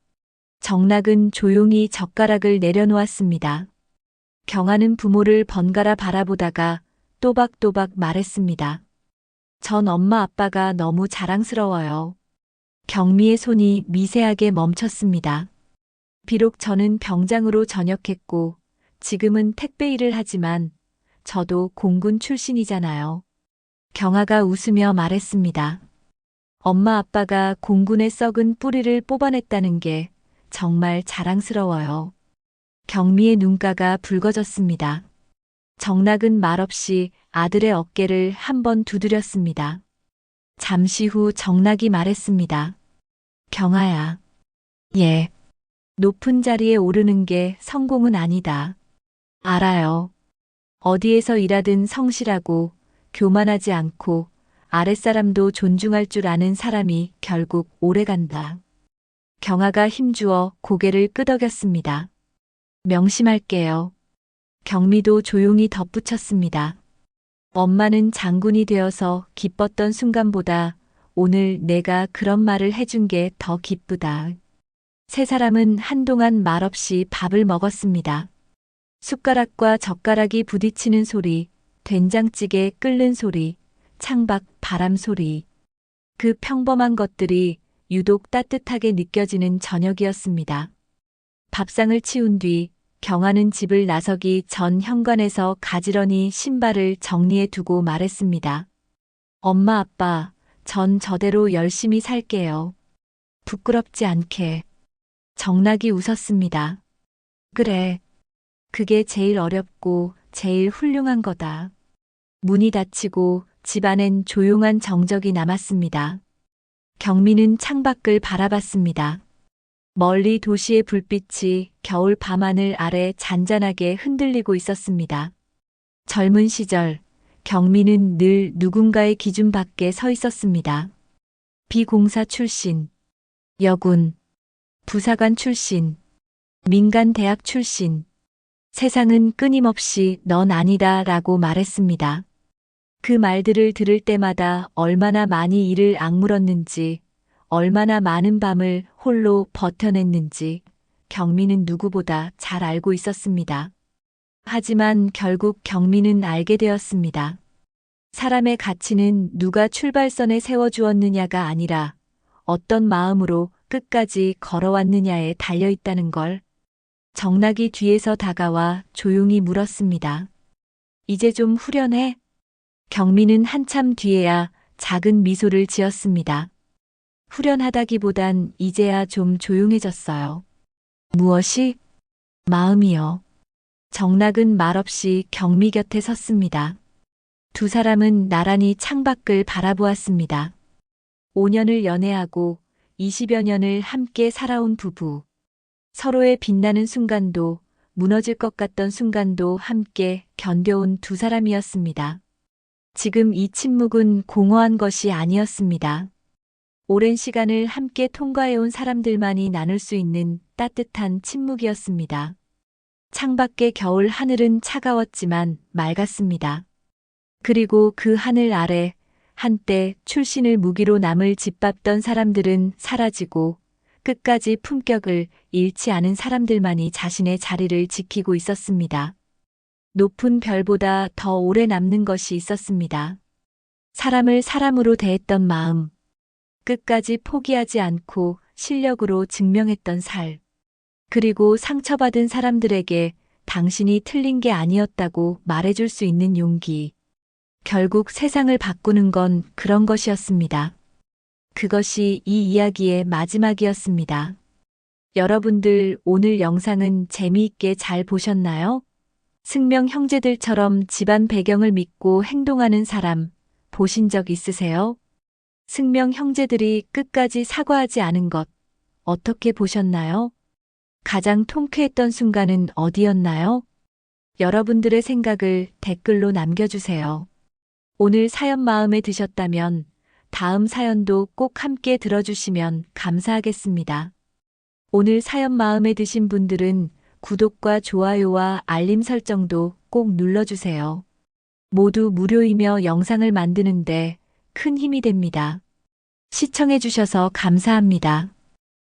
정락은 조용히 젓가락을 내려놓았습니다. 경아는 부모를 번갈아 바라보다가 또박또박 말했습니다. 전 엄마 아빠가 너무 자랑스러워요. 경미의 손이 미세하게 멈췄습니다. 비록 저는 병장으로 전역했고 지금은 택배 일을 하지만 저도 공군 출신이잖아요. 경아가 웃으며 말했습니다. 엄마 아빠가 공군의 썩은 뿌리를 뽑아냈다는 게 정말 자랑스러워요. 경미의 눈가가 붉어졌습니다. 정락은 말없이 아들의 어깨를 한번 두드렸습니다. 잠시 후 정락이 말했습니다. 경아야. 예. 높은 자리에 오르는 게 성공은 아니다. 알아요. 어디에서 일하든 성실하고 교만하지 않고 아랫사람도 존중할 줄 아는 사람이 결국 오래간다. 경아가 힘주어 고개를 끄덕였습니다. 명심할게요. 경미도 조용히 덧붙였습니다. 엄마는 장군이 되어서 기뻤던 순간보다 오늘 내가 그런 말을 해준 게 더 기쁘다. 세 사람은 한동안 말없이 밥을 먹었습니다. 숟가락과 젓가락이 부딪히는 소리, 된장찌개 끓는 소리, 창밖 바람 소리. 그 평범한 것들이 유독 따뜻하게 느껴지는 저녁이었습니다. 밥상을 치운 뒤 경아는 집을 나서기 전 현관에서 가지런히 신발을 정리해 두고 말했습니다. 엄마 아빠, 전 저대로 열심히 살게요. 부끄럽지 않게. 정락이 웃었습니다. 그래. 그게 제일 어렵고 제일 훌륭한 거다. 문이 닫히고 집안엔 조용한 정적이 남았습니다. 경미는 창밖을 바라봤습니다. 멀리 도시의 불빛이 겨울 밤하늘 아래 잔잔하게 흔들리고 있었습니다. 젊은 시절, 경미는 늘 누군가의 기준 밖에 서 있었습니다. 비공사 출신, 여군, 부사관 출신, 민간대학 출신. 세상은 끊임없이 넌 아니다 라고 말했습니다. 그 말들을 들을 때마다 얼마나 많이 이를 악물었는지, 얼마나 많은 밤을 홀로 버텨냈는지 경미는 누구보다 잘 알고 있었습니다. 하지만 결국 경미는 알게 되었습니다. 사람의 가치는 누가 출발선에 세워주었느냐가 아니라 어떤 마음으로 끝까지 걸어왔느냐에 달려있다는 걸. 정락이 뒤에서 다가와 조용히 물었습니다. 이제 좀 후련해? 경미는 한참 뒤에야 작은 미소를 지었습니다. 후련하다기보단 이제야 좀 조용해졌어요. 무엇이? 마음이요. 정락은 말없이 경미 곁에 섰습니다. 두 사람은 나란히 창밖을 바라보았습니다. 5년을 연애하고 20여 년을 함께 살아온 부부. 서로의 빛나는 순간도 무너질 것 같던 순간도 함께 견뎌온 두 사람이었습니다. 지금 이 침묵은 공허한 것이 아니었습니다. 오랜 시간을 함께 통과해온 사람들만이 나눌 수 있는 따뜻한 침묵이었습니다. 창밖의 겨울 하늘은 차가웠지만 맑았습니다. 그리고 그 하늘 아래 한때 출신을 무기로 남을 짓밟던 사람들은 사라지고 끝까지 품격을 잃지 않은 사람들만이 자신의 자리를 지키고 있었습니다. 높은 별보다 더 오래 남는 것이 있었습니다. 사람을 사람으로 대했던 마음, 끝까지 포기하지 않고 실력으로 증명했던 살, 그리고 상처받은 사람들에게 당신이 틀린 게 아니었다고 말해줄 수 있는 용기. 결국 세상을 바꾸는 건 그런 것이었습니다. 그것이 이 이야기의 마지막이었습니다. 여러분들 오늘 영상은 재미있게 잘 보셨나요? 승명 형제들처럼 집안 배경을 믿고 행동하는 사람 보신 적 있으세요? 승명 형제들이 끝까지 사과하지 않은 것 어떻게 보셨나요? 가장 통쾌했던 순간은 어디였나요? 여러분들의 생각을 댓글로 남겨주세요. 오늘 사연 마음에 드셨다면 다음 사연도 꼭 함께 들어주시면 감사하겠습니다. 오늘 사연 마음에 드신 분들은 구독과 좋아요와 알림 설정도 꼭 눌러주세요. 모두 무료이며 영상을 만드는데 큰 힘이 됩니다. 시청해주셔서 감사합니다.